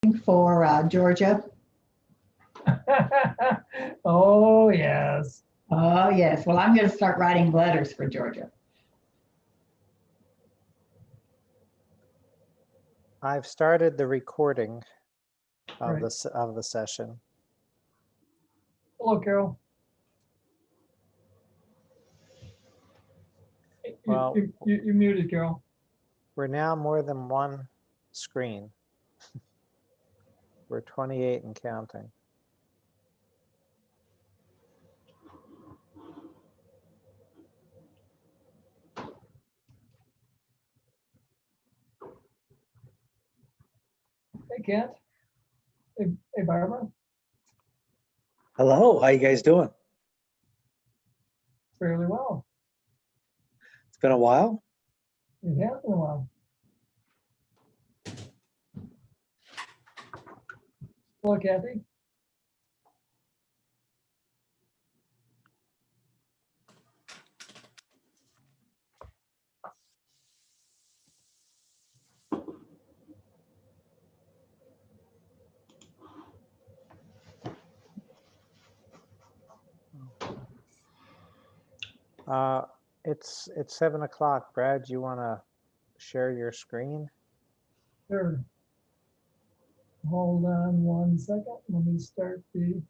for Georgia? Oh, yes. Oh, yes. Well, I'm going to start writing letters for Georgia. I've started the recording of Right. the session. Hello, Carol. Well, you're muted, Carol. We're now more than one screen. We're 28 and counting. Hey, Kent. Hey, Barbara. Hello, how you guys doing? Fairly well. It's been a while. It has been a while. Hello, Kathy. It's 7 o'clock. Brad, do you want to share your screen? Sure. Hold on 1 second. Let me start the.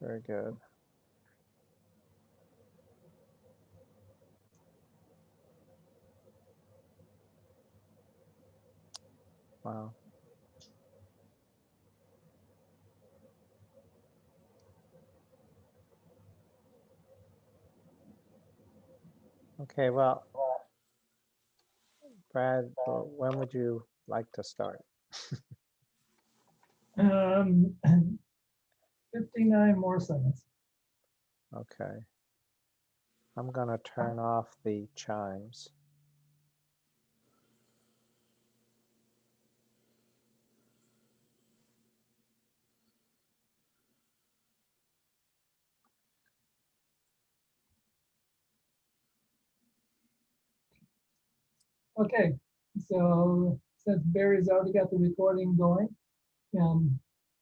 Very good. Wow. Okay, well, Brad, when would you like to start? 59 more seconds. Okay. I'm going to turn off the chimes. Okay, so since Barry's already got the recording going,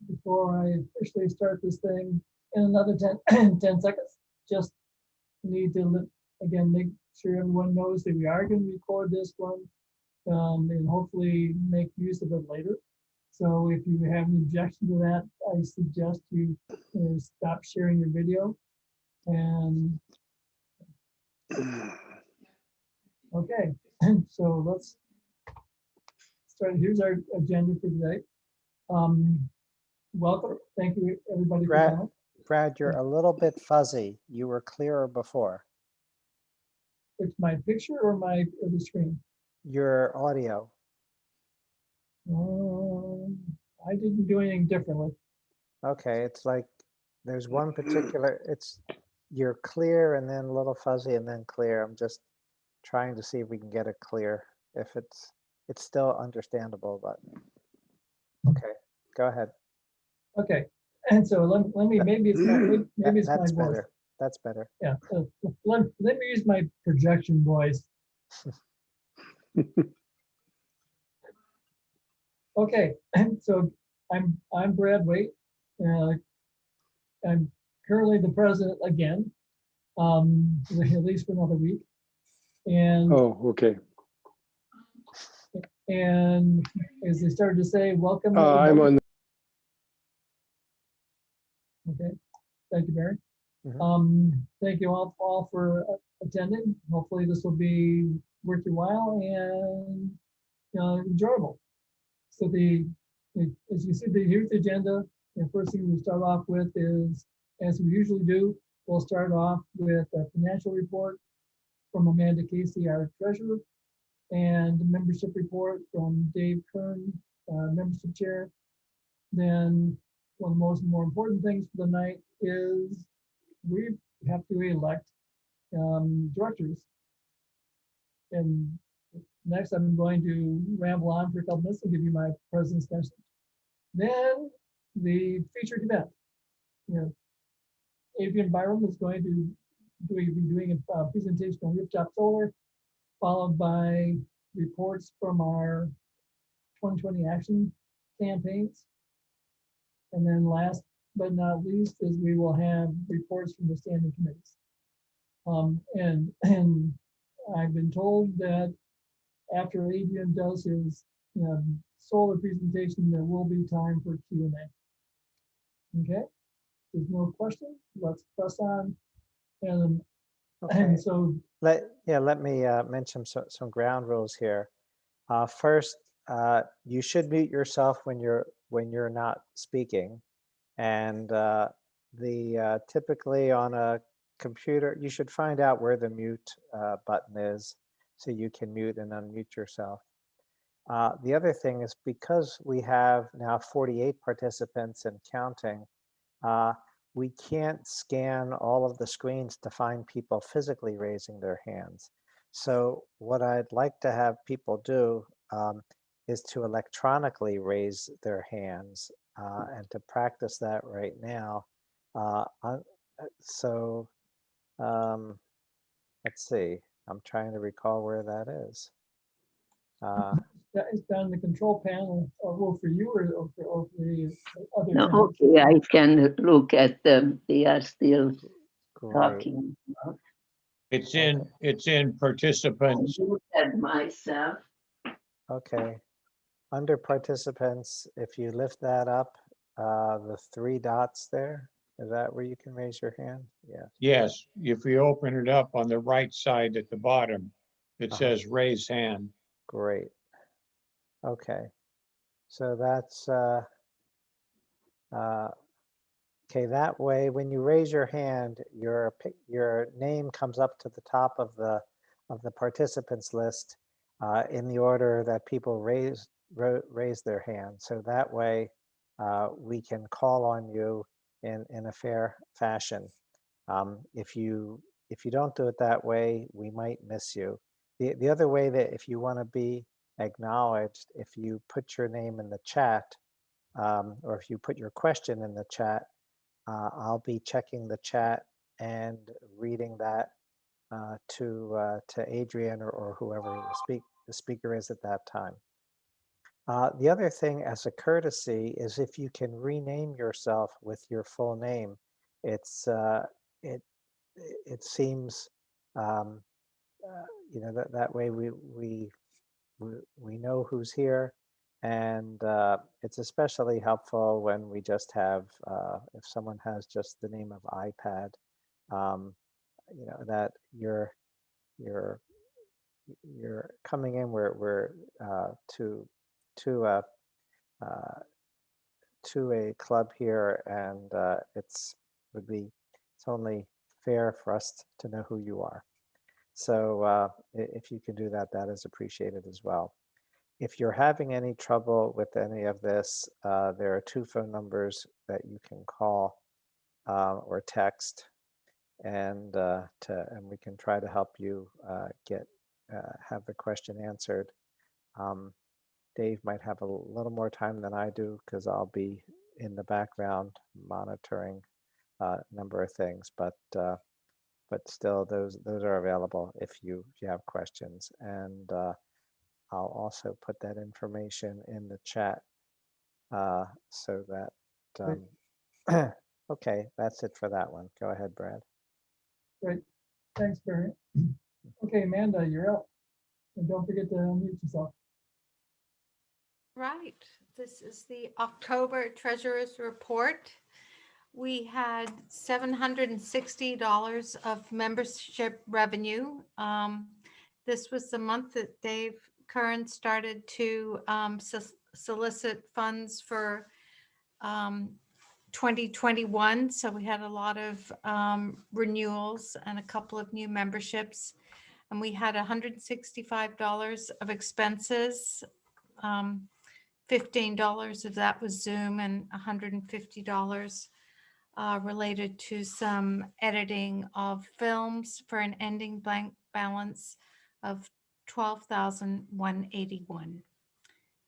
before I officially start this thing in another 10 seconds, just need to, again, make sure everyone knows that we are going to record this one and hopefully make use of it later. So if you have an objection to that, I suggest you stop sharing your video. And okay, so let's start. Here's our agenda for today. Welcome. Thank you, everybody, for coming. Brad, you're a little bit fuzzy. You were clearer before. It's my picture or the screen? Your audio. I didn't do anything differently. Okay, it's like there's one particular, you're clear and then a little fuzzy and then clear. I'm just trying to see if we can get it clear. If it's still understandable, but okay, go ahead. Okay, and so let me, maybe it's my, maybe it's my voice. Better. That's better. Yeah, let me use my projection voice. Okay, so I'm Brad Waite. I'm currently the president again, at least for another week. And oh, okay. And as they started to say, welcome. I'm on. Okay, thank you, Barry. Mm-hmm. Thank you all for attending. Hopefully this will be worth your while and enjoyable. So as you see, here's the agenda. The first thing we start off with is, as we usually do, we'll start off with a financial report. from Amanda Casey, our treasurer, and the membership report from Dave Kern, membership chair. Then one of the more important things for the night is we have to elect directors. And next, I'm going to ramble on for a couple minutes and give you my president's message. Then the featured event. You know, Adrian Byram is going to be doing a presentation on rooftop solar, followed by reports from our 2020 action campaigns. And then last but not least is we will have reports from the standing committees. And I've been told that after Adrian does his solar presentation, there will be time for Q&A. Okay, there's no questions. Let's press on. And so let me mention some ground rules here. First, you should mute yourself when you're not speaking, and typically on a computer you should find out where the mute button is so you can mute and unmute yourself. The other thing is, because we have now 48 participants and counting, we can't scan all of the screens to find people physically raising their hands. So what I'd like to have people do is to electronically raise their hands and to practice that right now. Let's see, I'm trying to recall where that is. that is down the control panel, well, for you or for the other. No, okay, I can look at them. They are still Great. talking. It's in participants. I look at myself. Okay. Under participants, if you lift that up, the 3 dots there, is that where you can raise your hand? Yeah. Yes, if you open it up on the right side at the bottom, it says raise hand. Great. Okay. So that's okay. That way, when you raise your hand, your name comes up to the top of the participants list in the order that people raise their hand. So that way, we can call on you in a fair fashion. If you don't do it that way, we might miss you. The other way that if you want to be acknowledged, if you put your name in the chat, or if you put your question in the chat, I'll be checking the chat and reading that to Adrian or whoever the speaker is at that time. The other thing, as a courtesy, is if you can rename yourself with your full name. It's it seems that way we know who's here, and it's especially helpful when we just have if someone has just the name of iPad, that you're coming in to a club here, and it's only fair for us to know who you are. So if you can do that, that is appreciated as well. If you're having any trouble with any of this, there are 2 phone numbers that you can call or text, and we can try to help you have the question answered. Dave might have a little more time than I do because I'll be in the background monitoring a number of things, but still those are available if you have questions. And I'll also put that information in the chat so that okay, that's it for that one. Go ahead, Brad. Great, thanks, Barry. Okay, Amanda, you're up. And don't forget to unmute yourself. Right, this is the October Treasurer's Report. We had $760 of membership revenue. This was the month that Dave Kern started to solicit funds for 2021. So we had a lot of renewals and a couple of new memberships. and we had $165 of expenses. $15 of that was Zoom and $150 related to some editing of films for an ending blank balance of $12,181.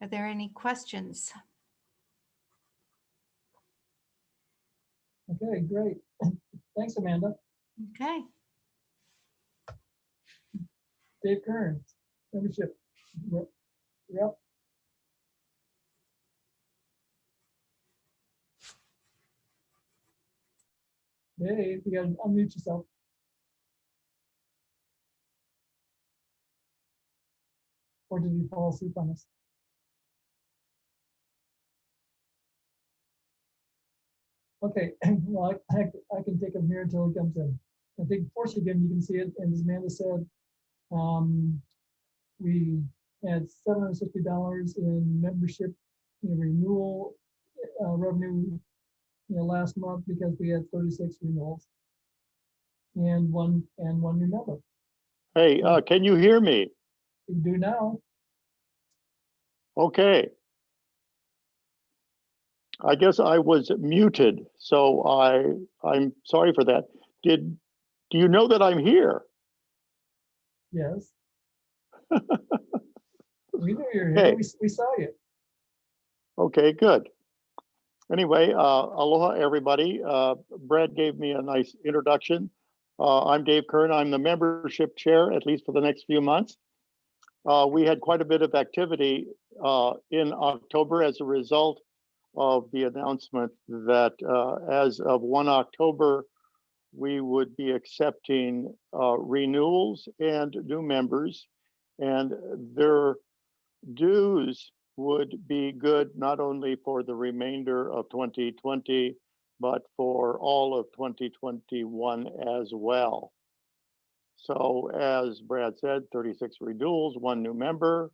Are there any questions? Okay, great. Thanks, Amanda. Okay, Dave Kern, membership. Yep. Dave, you gotta unmute yourself. Or did you fall asleep on us? Okay, well, I can take him here until he comes in. I think fortunately, again, you can see it, and as Amanda said, we had $760 in membership renewal revenue last month because we had 36 renewals and one new member. Hey, can you hear me? We do now. Okay. I guess I was muted, so I'm sorry for that. Do you know that I'm here? Yes. We knew you were here. Hey. We saw you. Okay, good. Anyway, aloha everybody. Brad gave me a nice introduction. I'm Dave Kern. I'm the membership chair, at least for the next few months. We had quite a bit of activity in October as a result of the announcement that as of 1 October, we would be accepting renewals and new members, and their dues would be good not only for the remainder of 2020, but for all of 2021 as well. So as Brad said, 36 renewals, one new member.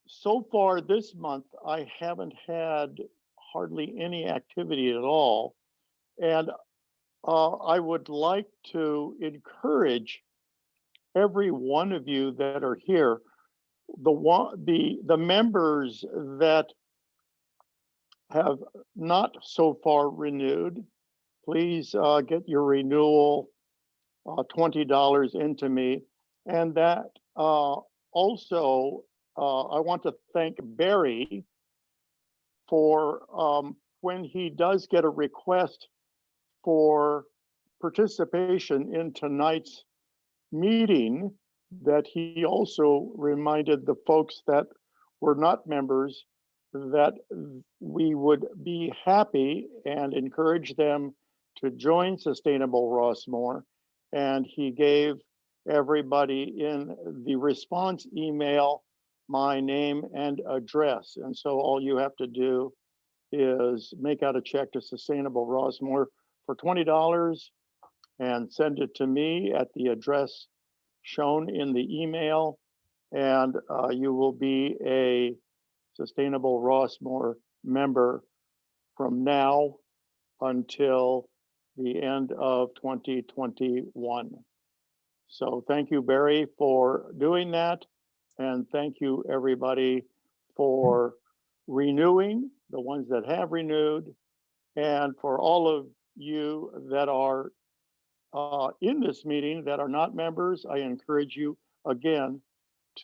So far this month, I haven't had hardly any activity at all. And I would like to encourage every one of you that are here, the members that have not so far renewed, please get your renewal $20 into me. And that also, I want to thank Barry for when he does get a request for participation in tonight's meeting, that he also reminded the folks that were not members that we would be happy and encourage them to join Sustainable Rossmoor. And he gave everybody in the response email my name and address. And so all you have to do is make out a check to Sustainable Rossmoor for $20 and send it to me at the address shown in the email, and you will be a Sustainable Rossmoor member from now until the end of 2021. So thank you, Barry, for doing that. And thank you, everybody, for renewing, the ones that have renewed, and for all of you that are in this meeting that are not members. I encourage you again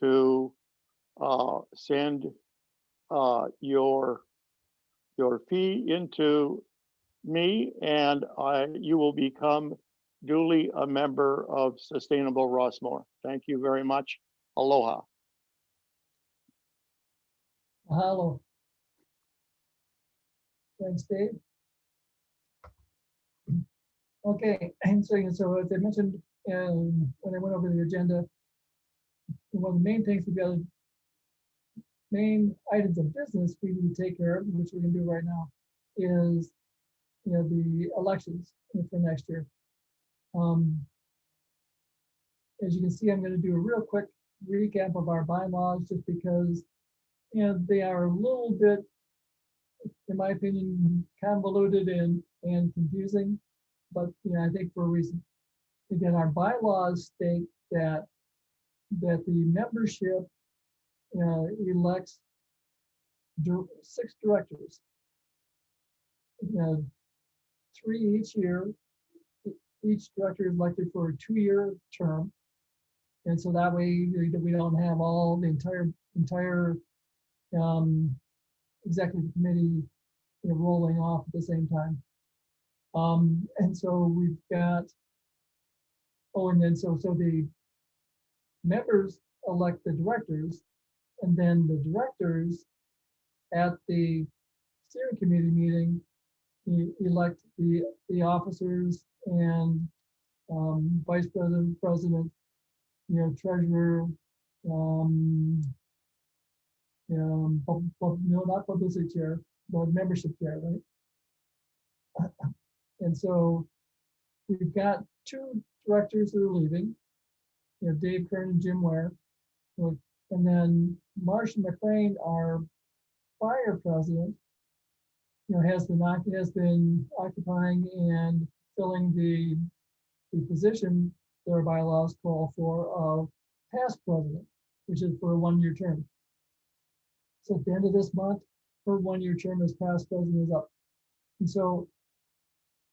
to send your fee into me, and you will become duly a member of Sustainable Rossmoor. Thank you very much. Aloha. Hello. Thanks, Dave. Okay, and so as I mentioned when I went over the agenda, one of the main things main items of business we need to take care of, which we're going to do right now, is the elections for next year. As you can see, I'm going to do a real quick recap of our bylaws, just because they are a little bit, in my opinion, convoluted and confusing, but I think for a reason. again, our bylaws state that the membership elects 6 directors. 3 each year. Each director is elected for a 2-year term. And so that way we don't have all the entire executive committee rolling off at the same time. And so we've got, and then so the members elect the directors, and then the directors at the steering committee meeting elect the officers and vice president, president, treasurer, no, not publicity chair, but membership chair, right? And so we've got 2 directors that are leaving, Dave Kern and Jim Ware. And then Marcia McLean, our prior president, has been occupying and filling the position that our bylaws call for of past president, which is for a 1-year term. So at the end of this month, her 1-year term as past president is up. And so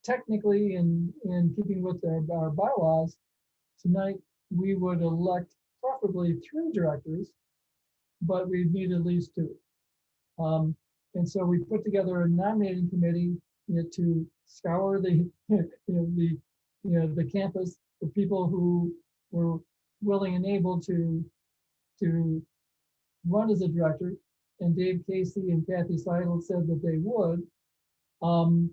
technically, in keeping with our bylaws, tonight we would elect preferably 3 directors, but we need at least 2. And so we put together a nominating committee to scour the the campus for people who were willing and able to run as a director. And Dave Casey and Kathy Seidel said that they would. And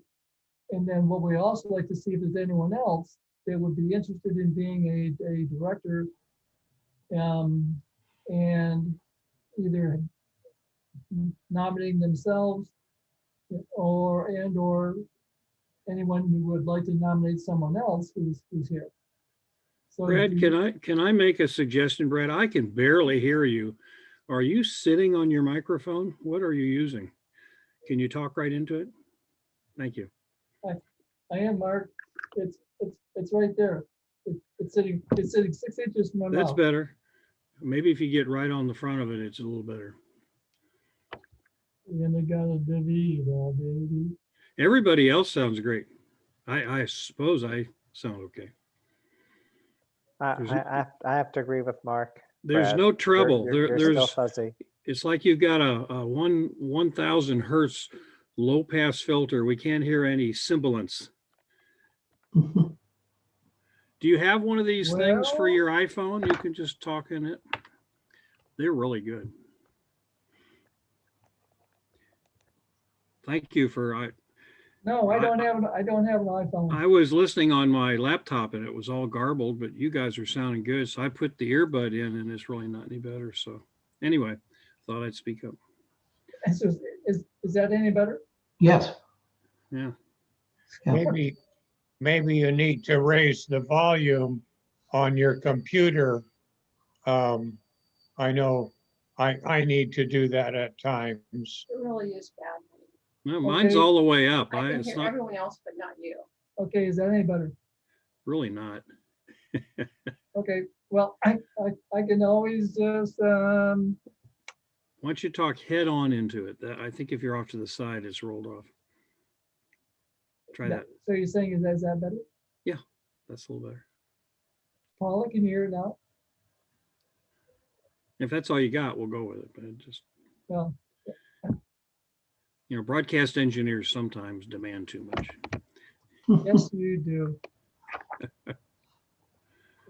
then what we also like to see if there's anyone else that would be interested in being a director, and either nominating themselves or anyone who would like to nominate someone else who's here. So Brad, can I make a suggestion, Brad? I can barely hear you. Are you sitting on your microphone? What are you using? Can you talk right into it? Thank you. I am, Mark. It's right there. It's sitting 6 inches from my mouth. That's better. Maybe if you get right on the front of it, it's a little better. And I got a DeVito, baby. Everybody else sounds great. I suppose I sound okay. I have to agree with Mark. There's Brad. no trouble. You're There's still fuzzy. It's like you've got a 1,000 hertz low pass filter. We can't hear any sibilance. Do you have one of these things for your iPhone? You can just talk in it. They're really good. Thank you for. No, I don't have an iPhone. I was listening on my laptop and it was all garbled, but you guys are sounding good. So I put the earbud in and it's really not any better. So anyway, thought I'd speak up. So is that any better? Yes. Yeah. Maybe you need to raise the volume on your computer. I know I need to do that at times. It really is bad. No, mine's Okay. all the way up. I can It's hear not everyone else, but not you. Okay, is that any better? really not. Okay, well, I can always just Why don't you talk head on into it? I think if you're off to the side, it's rolled off. Try that. So you're saying is that better? Yeah, that's a little better. Paula, can you hear it now? If that's all you got, we'll go with it. But it just, Well, broadcast engineers sometimes demand too much. yes, you do.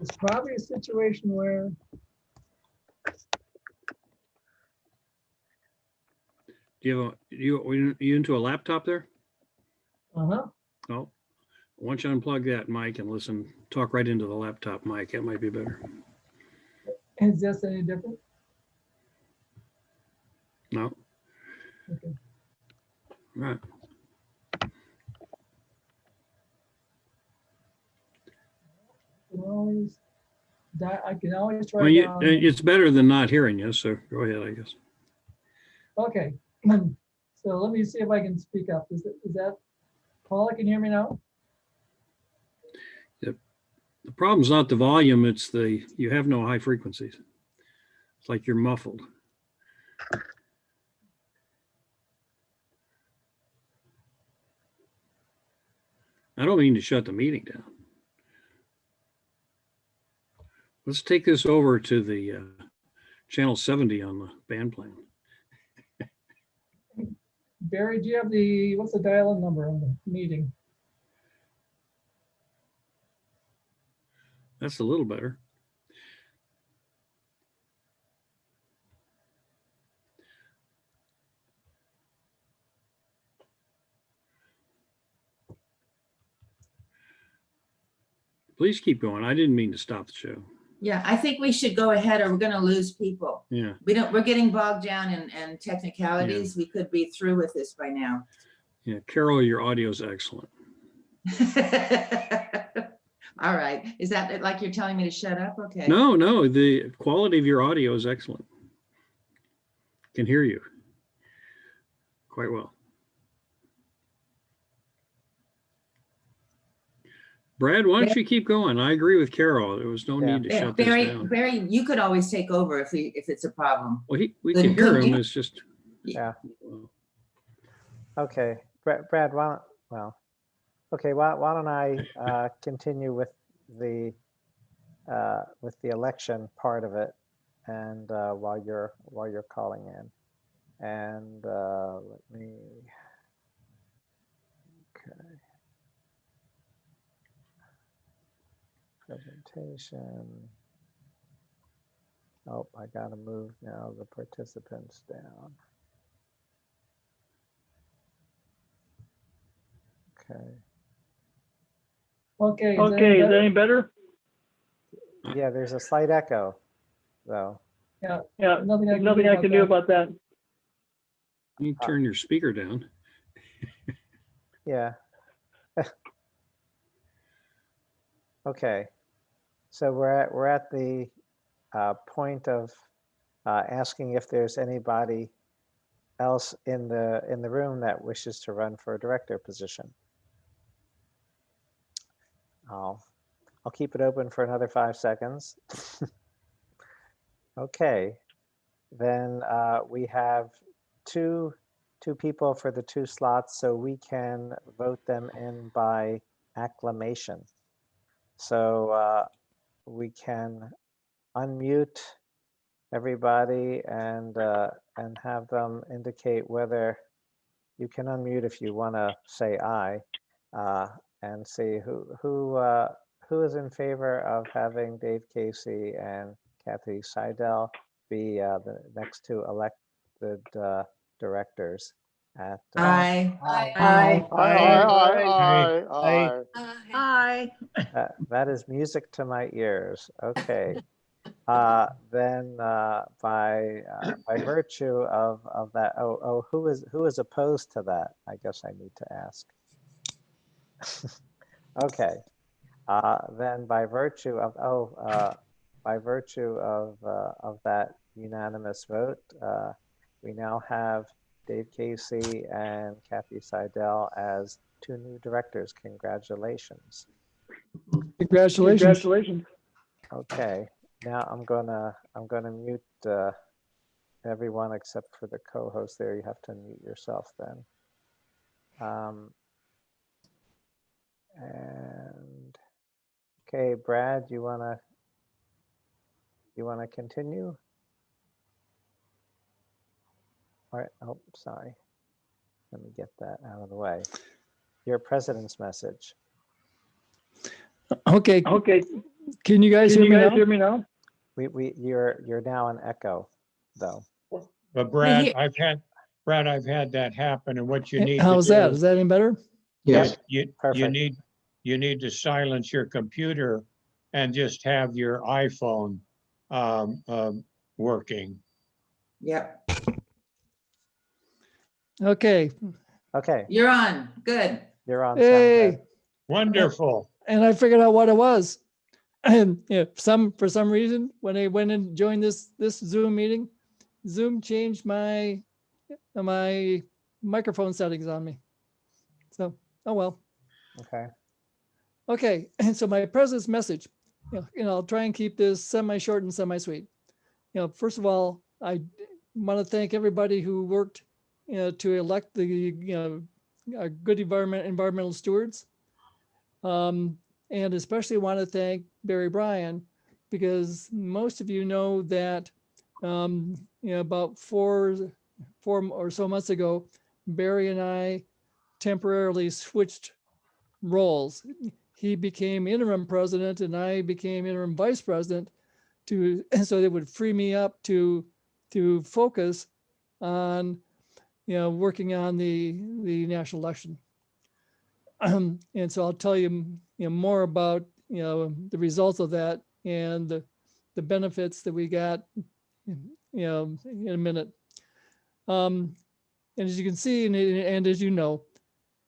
It's probably a situation where Do you into a laptop there? uh-huh. Oh, why don't you unplug that mic and listen, talk right into the laptop mic. That might be better. Is this any different? No, Okay. right. I can always try Well, down. it's better than not hearing you, so go ahead, I guess. Okay, so let me see if I can speak up. Is that, Paula, can you hear me now? Yep. The problem's not the volume, it's you have no high frequencies. It's like you're muffled. I don't mean to shut the meeting down. Let's take this over to the channel 70 on the band plan. Barry, do you have what's the dial-in number on the meeting? That's a little better. Please keep going. I didn't mean to stop the show. Yeah, I think we should go ahead or we're gonna lose people. Yeah. We're getting bogged down in technicalities. We could be through with this by now. Yeah, Carol, your audio is excellent. All right. Is that like you're telling me to shut up? Okay. No, the quality of your audio is excellent. Can hear you quite well. Brad, why don't you keep going? I agree with Carol. There was no need to shut this down. Barry, you could always take over if it's a problem. Well, we can hear him. It's just. Yeah. Okay, Brad, why don't I continue with the election part of it, and while you're calling in, and let me. Okay. Presentation. Oh, I gotta move now the participants down. Okay. Okay. Okay, is that any better? Yeah, there's a slight echo, though. Yeah. Yeah, Nothing I can do about that. You turn your speaker down. Yeah. Okay. So we're at the point of asking if there's anybody else in the room that wishes to run for a director position. I'll keep it open for another 5 seconds. Okay, then we have two people for the 2 slots, so we can vote them in by acclamation. So we can unmute everybody and have them indicate whether you can unmute if you want to say aye, and see who is in favor of having Dave Casey and Kathy Seidel be the next 2 elected directors at. Aye. Aye. Aye. Aye. That is music to my ears. Okay. Then by virtue of that, who is opposed to that? I guess I need to ask. Okay. Then by virtue of that unanimous vote, we now have Dave Casey and Kathy Seidel as 2 new directors. Congratulations. Congratulations. Okay. Now I'm gonna mute everyone except for the co-host there. You have to mute yourself then. And okay, Brad, you wanna continue? All right. Oh, sorry. Let me get that out of the way. Your president's message. Okay. Okay, Can you guys hear me now? You're now an echo, though. But Brad, I've had that happen, and what you need How's to do that? Is that any better? Yes. you Perfect. need to silence your computer and just have your iPhone working. Yep. Okay. Okay, You're on. Good. you're on. Hey. Wonderful. And I figured out what it was. And yeah, for some reason, when I went and joined this Zoom meeting, Zoom changed my microphone settings on me. So, oh well. Okay. Okay, and so my president's message. I'll try and keep this semi-short and semi-sweet. First of all, I want to thank everybody who worked, to elect the, good environmental stewards. And especially want to thank Barry Bryan, because most of you know that, about four or so months ago, Barry and I temporarily switched roles. He became interim president and I became interim vice president so that would free me up to focus on, working on the national election. And so I'll tell you, more about, the results of that and the benefits that we got, in a minute. And as you can see, and as you know,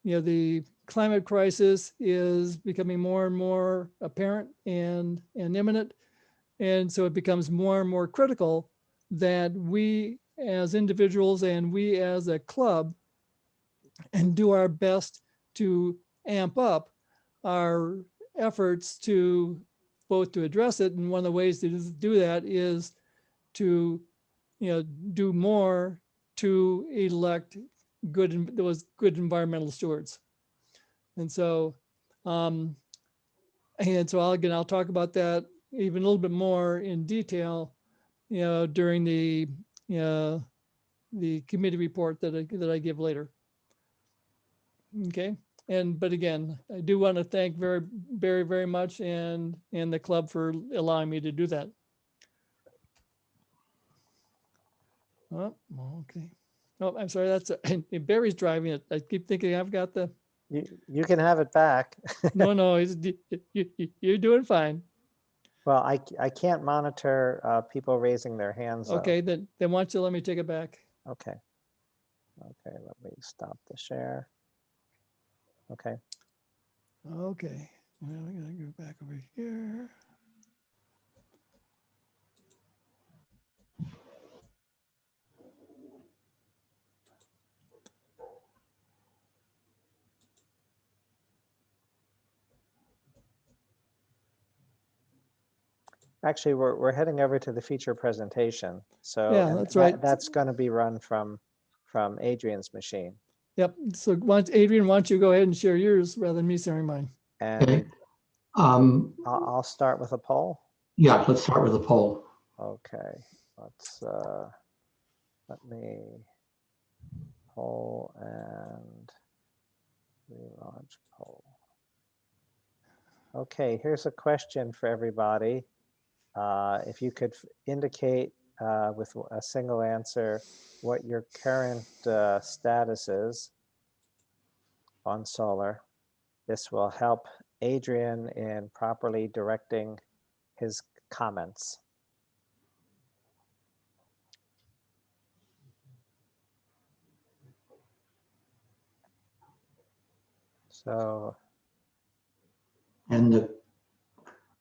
the climate crisis is becoming more and more apparent and imminent. And so it becomes more and more critical that we as individuals and we as a club and do our best to amp up our efforts to both to address it. And one of the ways to do that is to, do more to elect those good environmental stewards. And so, I'll talk about that even a little bit more in detail, during the committee report that I give later. Okay. But again, I do want to thank very, very much and the club for allowing me to do that. Oh, okay. Oh, I'm sorry. That's Barry's driving it. I keep thinking I've got the. You can have it back. No, you're doing fine. Well, I can't monitor people raising their hands. Okay, though. then why don't you let me take it back? Okay. Okay, let me stop the share. Okay. Okay. Well, I'm gonna go back over here. Actually, we're heading over to the feature presentation. So yeah, that's right. That's going to be run from Adrian's machine. Yep. So Adrian, why don't you go ahead and share yours rather than me sharing mine? And Okay. I'll start with a poll. Yeah, let's start with a poll. Okay. Let's let me poll and relaunch poll. Okay, here's a question for everybody. If you could indicate with a single answer what your current status is on solar, this will help Adrian in properly directing his comments. So. And the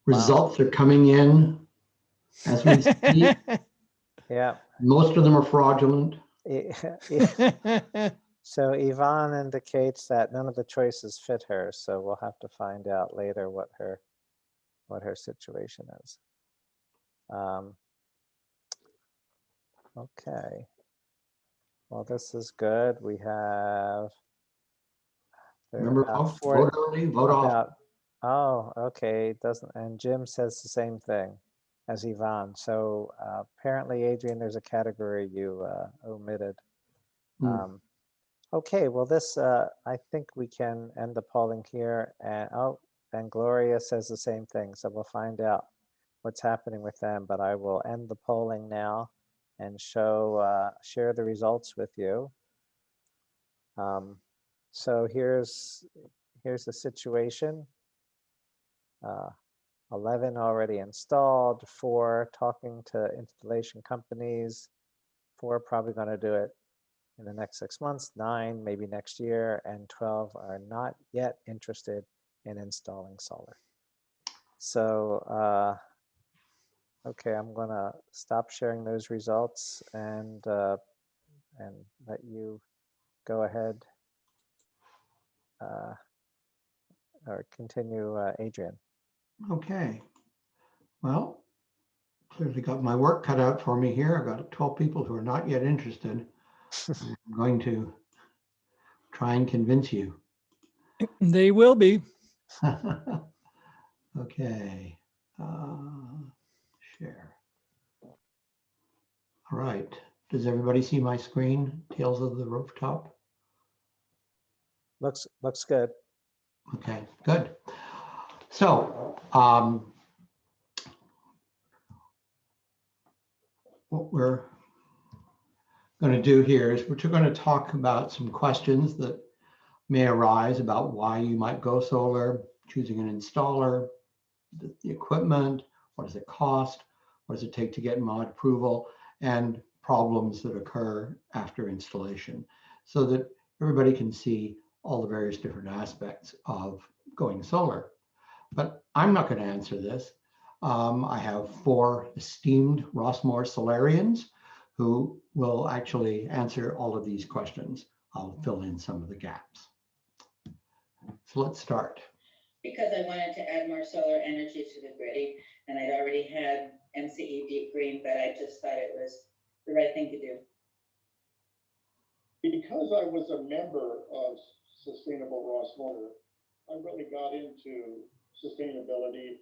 results are coming in as we speak. Yeah. Most of them are fraudulent. So Yvonne indicates that none of the choices fit her. So we'll have to find out later what her situation is. Okay. Well, this is good. We have. Remember, vote early, vote off. Oh, okay. It doesn't, and Jim says the same thing as Yvonne. So apparently, Adrian, there's a category you omitted. Okay, well, this, I think we can end the polling here. And Gloria says the same thing. So we'll find out what's happening with them, but I will end the polling now and share the results with you. So here's the situation. 11 already installed, 4 talking to installation companies, 4 probably going to do it in the next 6 months, 9 maybe next year, and 12 are not yet interested in installing solar. So, okay, I'm going to stop sharing those results and let you go ahead or continue, Adrian. Okay. Well, clearly got my work cut out for me here. I've got 12 people who are not yet interested. I'm going to try and convince you. They will be. Okay. Share. All right. Does everybody see my screen? Tales of the Rooftop? Looks good. Okay, good. So, what we're going to do here is we're going to talk about some questions that may arise about why you might go solar, choosing an installer, the equipment, what does it cost, what does it take to get mod approval, and problems that occur after installation, so that everybody can see all the various different aspects of going solar. But I'm not going to answer this. I have 4 esteemed Rossmoor solarians who will actually answer all of these questions. I'll fill in some of the gaps. So let's start. Because I wanted to add more solar energy to the grid, and I'd already had MCE Deep Green, but I just thought it was the right thing to do. Because I was a member of Sustainable Rossmoor, I really got into sustainability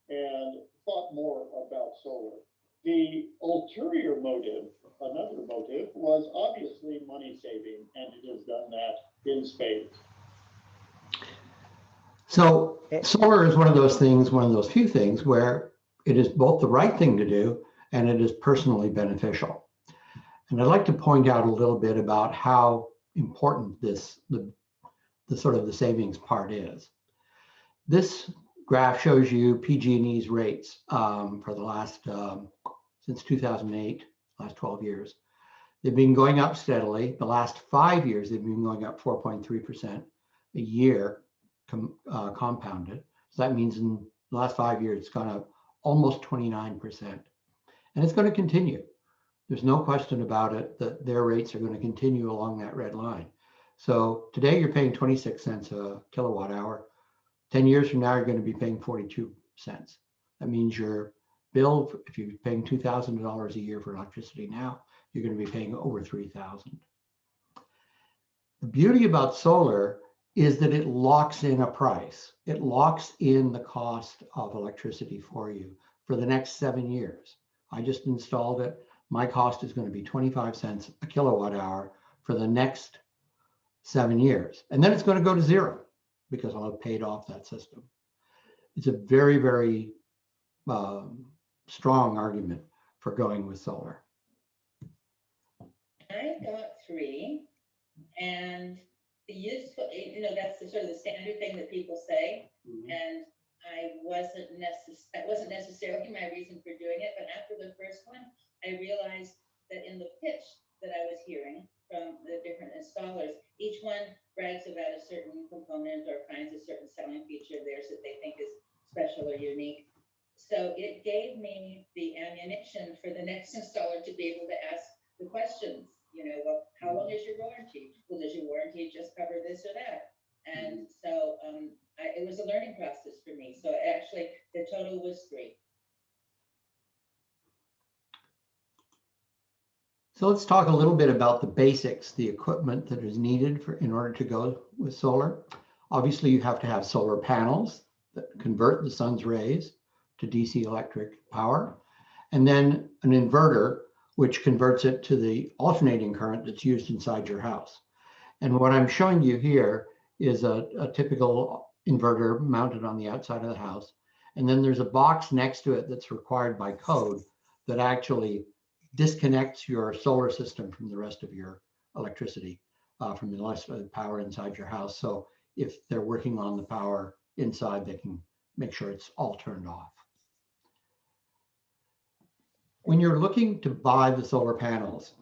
and thought more about solar. The ulterior motive, another motive, was obviously money saving, and it has done that in spades. So solar is one of those things, one of those few things where it is both the right thing to do and it is personally beneficial. And I'd like to point out a little bit about how important this, the sort of the savings part is. This graph shows you PG&E's rates for the last, since 2008, last 12 years. They've been going up steadily. The last 5 years, they've been going up 4.3% a year compounded. So that means in the last 5 years, it's gone up almost 29%. And it's going to continue. There's no question about it that their rates are going to continue along that red line. So today you're paying 26 cents a kilowatt hour. 10 years from now, you're going to be paying 42 cents. That means your bill, if you're paying $2,000 a year for electricity now, you're going to be paying over $3,000. The beauty about solar is that it locks in a price. It locks in the cost of electricity for you for the next 7 years. I just installed it. My cost is going to be 25 cents a kilowatt hour for the next 7 years. And then it's going to go to zero because I'll have paid off that system. It's a very, very strong argument for going with solar. I got 3, and the useful, that's the sort of the standard thing that people say. Mm-hmm. And that wasn't necessarily my reason for doing it, but after the first one, I realized that in the pitch that I was hearing from the different installers, each one brags about a certain component or finds a certain selling feature of theirs that they think is special or unique. So it gave me the ammunition for the next installer to be able to ask the questions. Well, how long is your warranty? Well, does your warranty just cover this or that? And so it was a learning process for me. So actually, the total was 3. So let's talk a little bit about the basics, the equipment that is needed in order to go with solar. Obviously, you have to have solar panels that convert the sun's rays to DC electric power, and then an inverter, which converts it to the alternating current that's used inside your house. And what I'm showing you here is a typical inverter mounted on the outside of the house. And then there's a box next to it that's required by code that actually disconnects your solar system from the rest of your electricity, from the rest of the power inside your house. So if they're working on the power inside, they can make sure it's all turned off. When you're looking to buy the solar panels,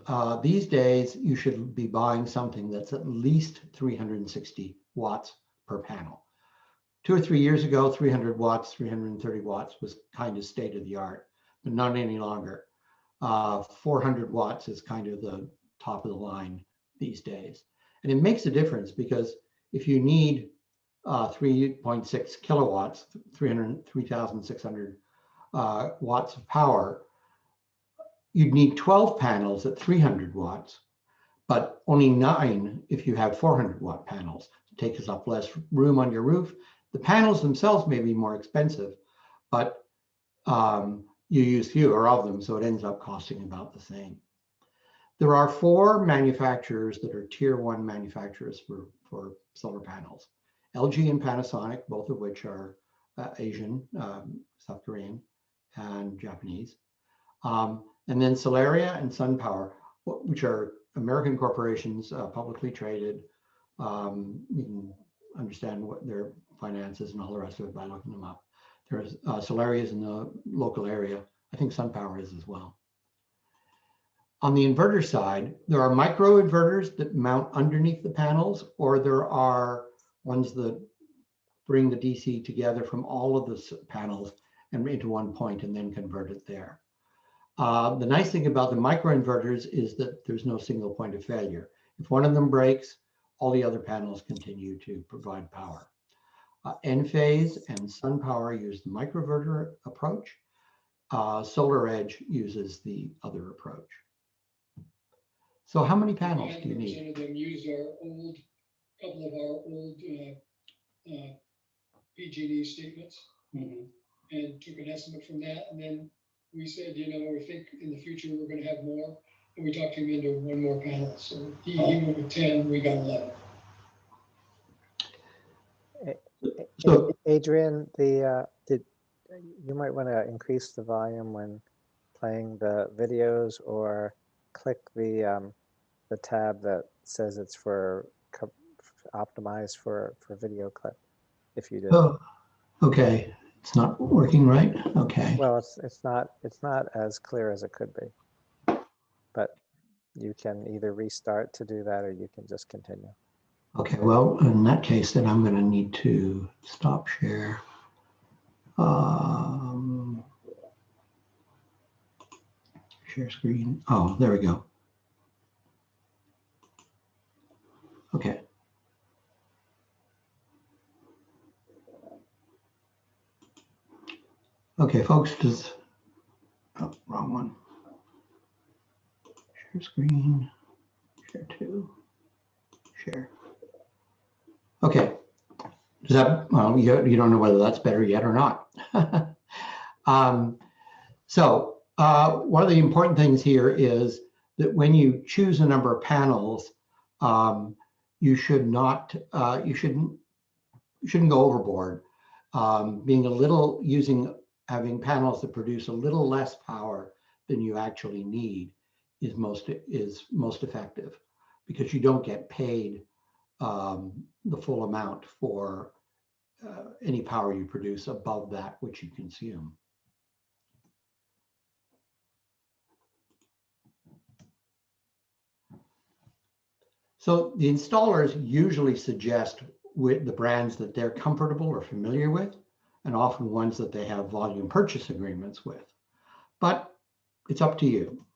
these days you should be buying something that's at least 360 watts per panel. 2 or 3 years ago, 300 watts, 330 watts was kind of state of the art, but not any longer. 400 watts is kind of the top of the line these days. And it makes a difference because if you need 3.6 kilowatts, 3,600 watts of power, you'd need 12 panels at 300 watts, but only 9 if you have 400 watt panels. It takes up less room on your roof. The panels themselves may be more expensive, but you use fewer of them, so it ends up costing about the same. There are 4 manufacturers that are tier 1 manufacturers for solar panels. LG and Panasonic, both of which are Asian, South Korean, and Japanese. And then Solaria and SunPower, which are American corporations, publicly traded. You can understand what their finances and all the rest of it by looking them up. There's Solaria is in the local area. I think SunPower is as well. On the inverter side, there are micro inverters that mount underneath the panels, or there are ones that bring the DC together from all of the panels and into one point and then convert it there. The nice thing about the microinverters is that there's no single point of failure. If one of them breaks, all the other panels continue to provide power. Enphase and SunPower use the microinverter approach. SolarEdge uses the other approach. So how many panels do you need? 100% of them use our old, couple of our old PG&E statements, and took an estimate from that. And then we said, you know, we think in the future we're going to have more. And we talked him into 1 more panel. So he went with 10, we got 11. So, Adrian, you might want to increase the volume when playing the videos, or click the tab that says it's for optimized for video clip. If you do. Oh, okay. It's not working right. Okay. Well, it's not as clear as it could be, but you can either restart to do that, or you can just continue. Okay, well, in that case, then I'm going to need to stop share. Share screen. Oh, there we go. Okay. Okay, folks, oh, wrong one. Share screen, share 2, share. Okay. Does that, well, you don't know whether that's better yet or not. So one of the important things here is that when you choose a number of panels, you should not, you shouldn't go overboard. Having panels that produce a little less power than you actually need is most effective, because you don't get paid the full amount for any power you produce above that which you consume. So the installers usually suggest with the brands that they're comfortable or familiar with, and often ones that they have volume purchase agreements with. But it's up to you.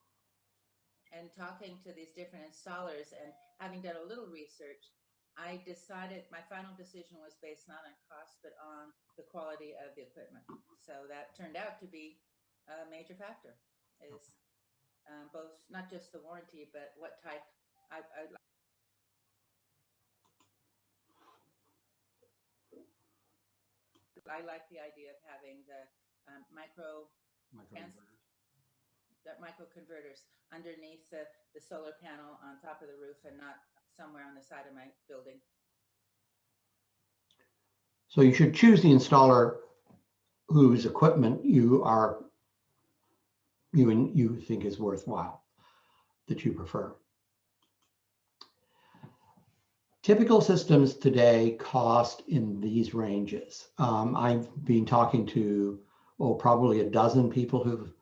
And talking to these different installers and having done a little research, I decided my final decision was based not on cost, but on the quality of the equipment. So that turned out to be a major factor, is both, not just the warranty, but what type. I like the idea of having the micro converters underneath the solar panel on top of the roof, and not somewhere on the side of my building. So you should choose the installer whose equipment you think is worthwhile, that you prefer. Typical systems today cost in these ranges. I've been talking to, probably a dozen people who've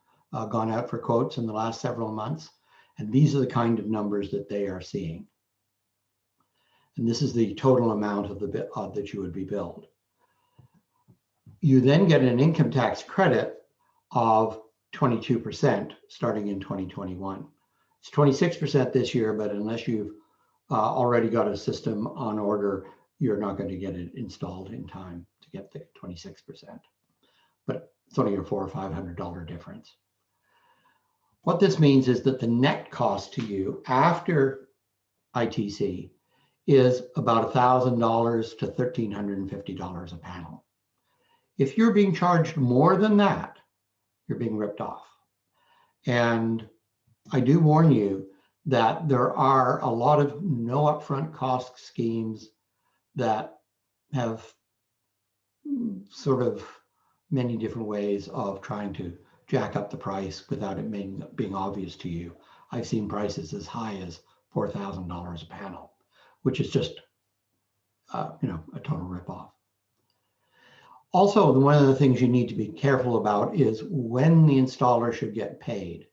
gone out for quotes in the last several months, and these are the kind of numbers that they are seeing. And this is the total amount of that you would be billed. You then get an income tax credit of 22% starting in 2021. It's 26% this year, but unless you've already got a system on order, you're not going to get it installed in time to get the 26%. But It's only a $400 or $500 difference. What this means is that the net cost to you after ITC is about $1,000 to $1,350 a panel. If you're being charged more than that, you're being ripped off. And I do warn you that there are a lot of no upfront cost schemes that have sort of many different ways of trying to jack up the price without it being obvious to you. I've seen prices as high as $4,000 a panel, which is just, a total ripoff. Also, one of the things you need to be careful about is when the installer should get paid.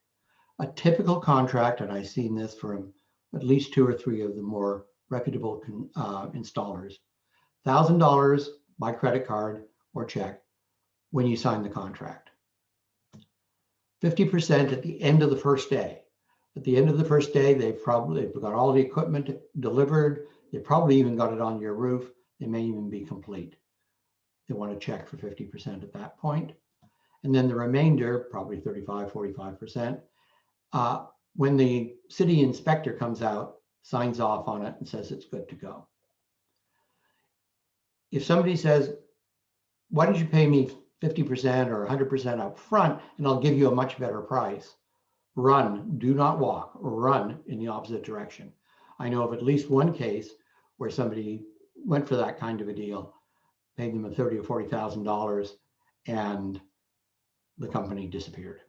A typical contract, and I've seen this from at least 2 or 3 of the more reputable installers, $1,000 by credit card or check when you sign the contract. 50% at the end of the first day. At the end of the first day, they've got all the equipment delivered. They probably even got it on your roof. They may even be complete. They want to check for 50% at that point. And then the remainder, probably 35, 45%, when the city inspector comes out, signs off on it and says it's good to go. If somebody says, why don't you pay me 50% or 100% up front and I'll give you a much better price, run, do not walk, run in the opposite direction. I know of at least one case where somebody went for that kind of a deal, paid them $30,000 or $40,000, and the company disappeared.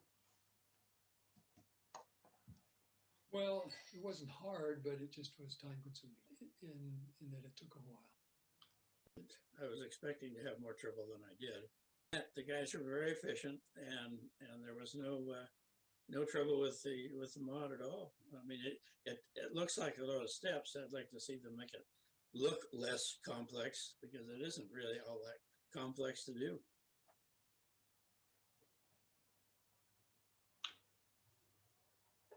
Well, it wasn't hard, but it just was time consuming in that it took a while. I was expecting to have more trouble than I did. The guys were very efficient, and there was no trouble with the mod at all. I mean, it looks like a lot of steps. I'd like to see them make it look less complex, because it isn't really all that complex to do.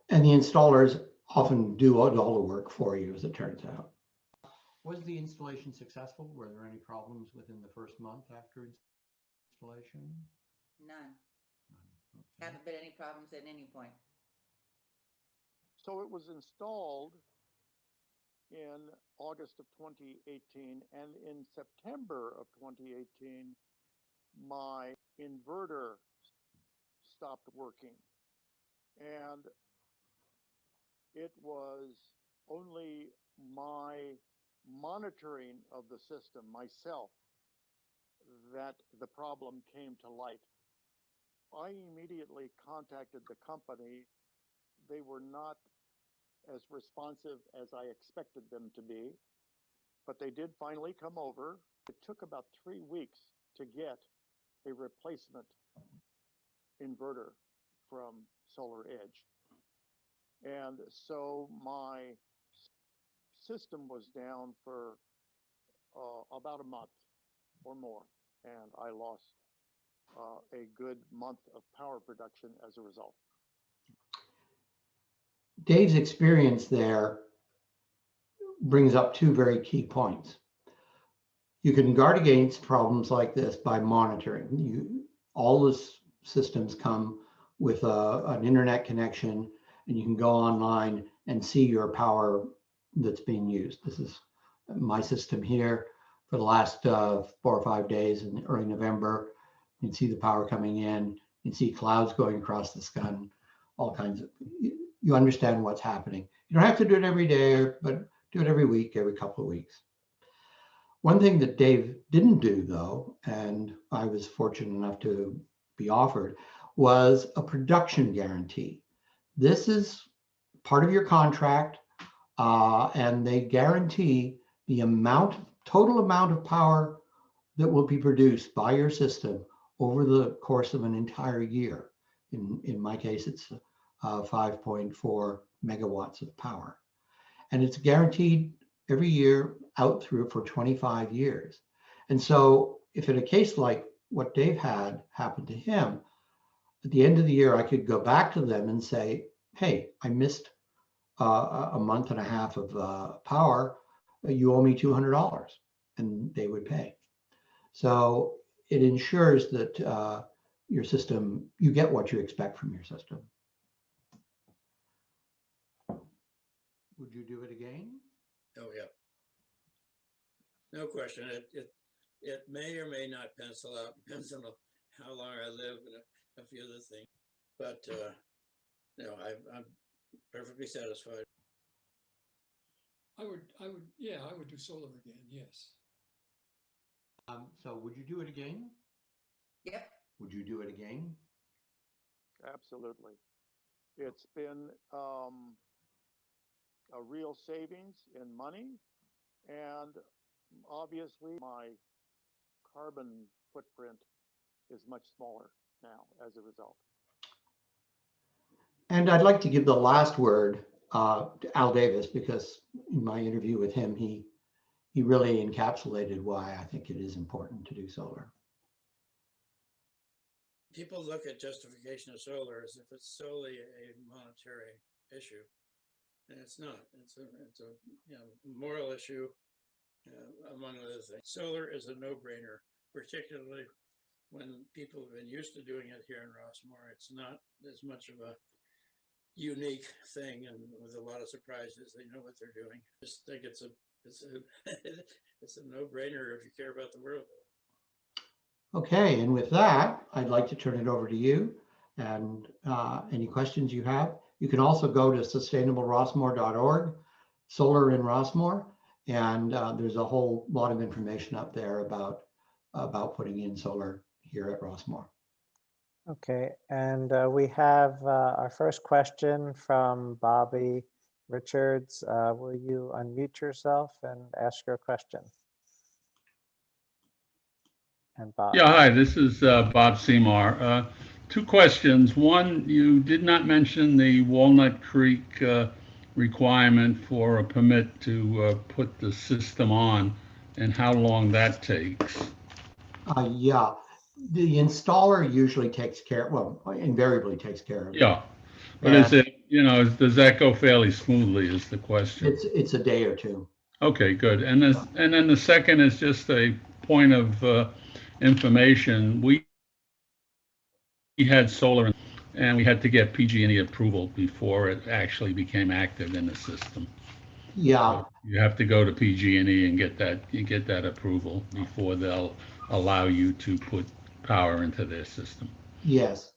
And the installers often do all the work for you, as it turns out. Was the installation successful? Were there any problems within the first month after installation? None. Okay. Haven't been any problems at any point. So it was installed in August of 2018, and in September of 2018, my inverter stopped working. And it was only my monitoring of the system myself that the problem came to light. I immediately contacted the company. They were not as responsive as I expected them to be, but they did finally come over. It took about 3 weeks to get a replacement inverter from Solar Edge. And so my system was down for about a month or more, and I lost a good month of power production as a result. Dave's experience there brings up 2 very key points. You can guard against problems like this by monitoring. All the systems come with an internet connection, and you can go online and see your power that's being used. This is my system here for the last 4 or 5 days in early November. You can see the power coming in. You can see clouds going across the sky, all kinds of, you understand what's happening. You don't have to do it every day, but do it every week, every couple of weeks. One thing that Dave didn't do, though, and I was fortunate enough to be offered, was a production guarantee. This is part of your contract, and they guarantee the total amount of power that will be produced by your system over the course of an entire year. In my case, it's 5.4 megawatts of power. And it's guaranteed every year out through for 25 years. And so if in a case like what Dave had happened to him, at the end of the year, I could go back to them and say, hey, I missed a month and a half of power. You owe me $200, and they would pay. So it ensures that your system, you get what you expect from your system. Would you do it again? Oh, yeah. No question. It may or may not pencil out, depends on how long I live and a few other things. But, no, I'm perfectly satisfied. I would, yeah, I would do solar again, yes. So would you do it again? Yep. Would you do it again? Absolutely. It's been a real savings in money, and obviously my carbon footprint is much smaller now as a result. And I'd like to give the last word to Al Davis, because in my interview with him, he really encapsulated why I think it is important to do solar. People look at justification of solar as if it's solely a monetary issue, and it's not. It's a moral issue, among other things. Solar is a no-brainer, particularly when people have been used to doing it here in Rossmoor. It's not as much of a unique thing, and with a lot of surprises, they know what they're doing. Just think it's a no-brainer if you care about the world. Okay, and with that, I'd like to turn it over to you. And any questions you have, you can also go to sustainablerossmoor.org, solar in Rossmoor, and there's a whole lot of information up there about putting in solar here at Rossmoor. Okay, and we have our first question from Bobby Richards. Will you unmute yourself and ask your question? And Bob. Yeah, hi, this is Bob Seymour. Two questions. One, you did not mention the Walnut Creek requirement for a permit to put the system on and how long that takes. Yeah, the installer usually takes care, well, invariably takes care of it. Yeah, but is it, does that go fairly smoothly is the question. It's a day or two. Okay, good. And then the second is just a point of information. We had solar and we had to get PG&E approval before it actually became active in the system. Yeah. So you have to go to PG&E and get that approval before they'll allow you to put power into their system. Yes.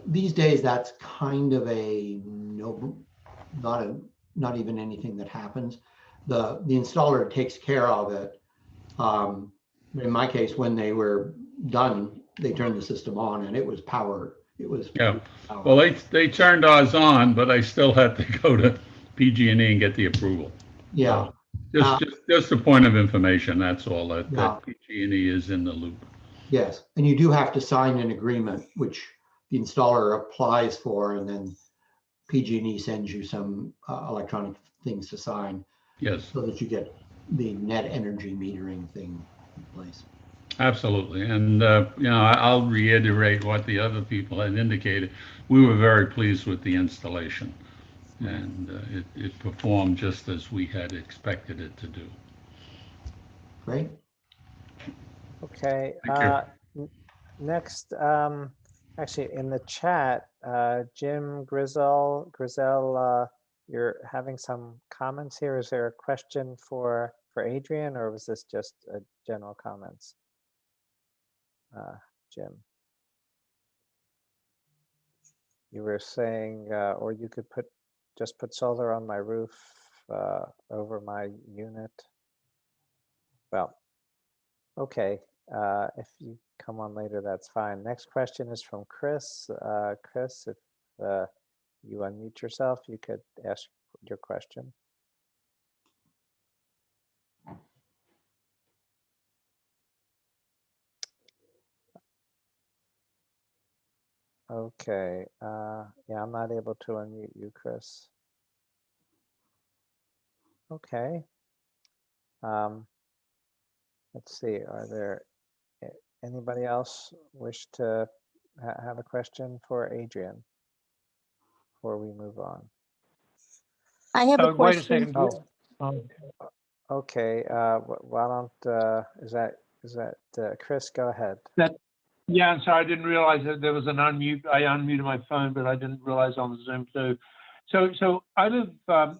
These days, that's kind of a no, not even anything that happens. The installer takes care of it. In my case, when they were done, they turned the system on and it was powered. It was Yeah. powered. Well, they turned ours on, but I still had to go to PG&E and get the approval. Yeah. So just a point of information. That's all. That Yeah. PG&E is in the loop. Yes, and you do have to sign an agreement, which the installer applies for, and then PG&E sends you some electronic things to sign. Yes. So that you get the net energy metering thing in place. Absolutely. And, I'll reiterate what the other people had indicated. We were very pleased with the installation, and it performed just as we had expected it to do. Great. Okay. Next, actually in the chat, Jim Grizel, you're having some comments here. Is there a question for Adrian, or was this just general comments? Jim, you were saying, or you could just put solar on my roof over my unit. Well, okay. If you come on later, that's fine. Next question is from Chris. Chris, if you unmute yourself, you could ask your question. Okay. Yeah, I'm not able to unmute you, Chris. Okay. Let's see. Are there anybody else wish to have a question for Adrian before we move on? I have a Wait a question. second. Okay. Why don't is that Chris? Go ahead. Yeah, I'm sorry, I didn't realize that there was an unmute. I unmuted my phone, but I didn't realize on the Zoom too. So I live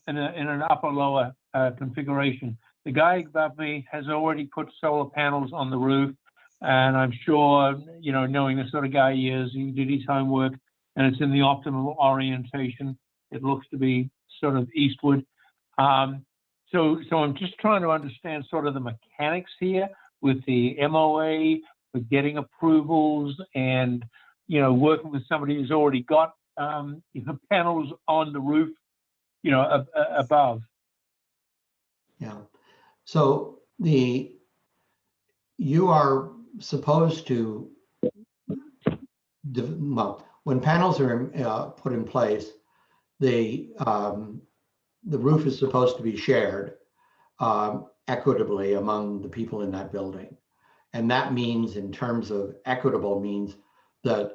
in an upper lower configuration. The guy above me has already put solar panels on the roof, and I'm sure, you know, knowing the sort of guy he is, he did his homework, and it's in the optimal orientation. It looks to be sort of eastward. So I'm just trying to understand sort of the mechanics here with the MOA, with getting approvals, and, you know, working with somebody who's already got you know, panels on the roof, you know, above. Yeah. So you are supposed to, well, when panels are put in place, the roof is supposed to be shared equitably among the people in that building. And that means, in terms of equitable, means that